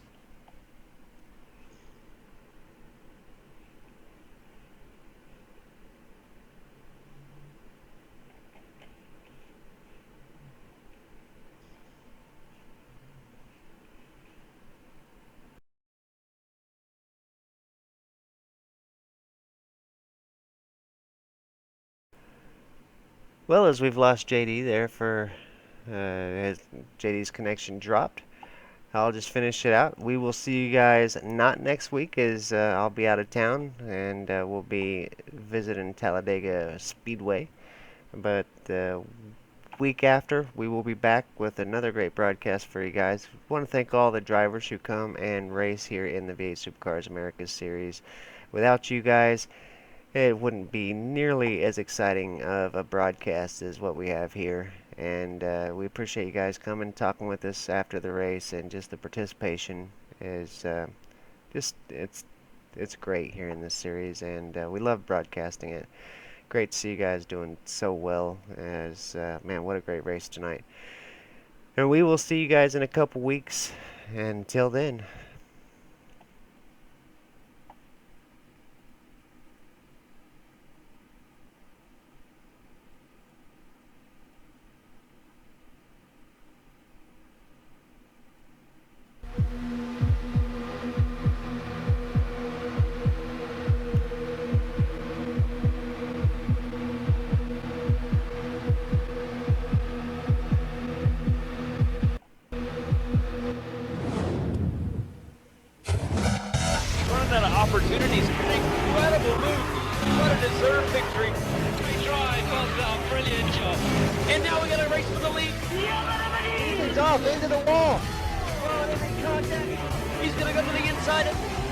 Speaker 3: Well, as we've lost JD there for JD's connection dropped, I'll just finish it out. We will see you guys not next week, as I'll be out of town and we'll be visiting Talladega Speedway. But week after, we will be back with another great broadcast for you guys. I want to thank all the drivers who come and race here in the V8 Supercars Americas Series. Without you guys, it wouldn't be nearly as exciting of a broadcast as what we have here. And we appreciate you guys coming, talking with us after the race, and just the participation is it's great here in this series, and we love broadcasting it. Great to see you guys doing so well. As man, what a great race tonight. And we will see you guys in a couple weeks. Until then.
Speaker 2: Running out of opportunities. An incredible move. What a deserved victory. Great drive, well done, brilliant job. And now we're going to race for the lead. He's off into the wall. Oh, every contact. He's going to go to the inside.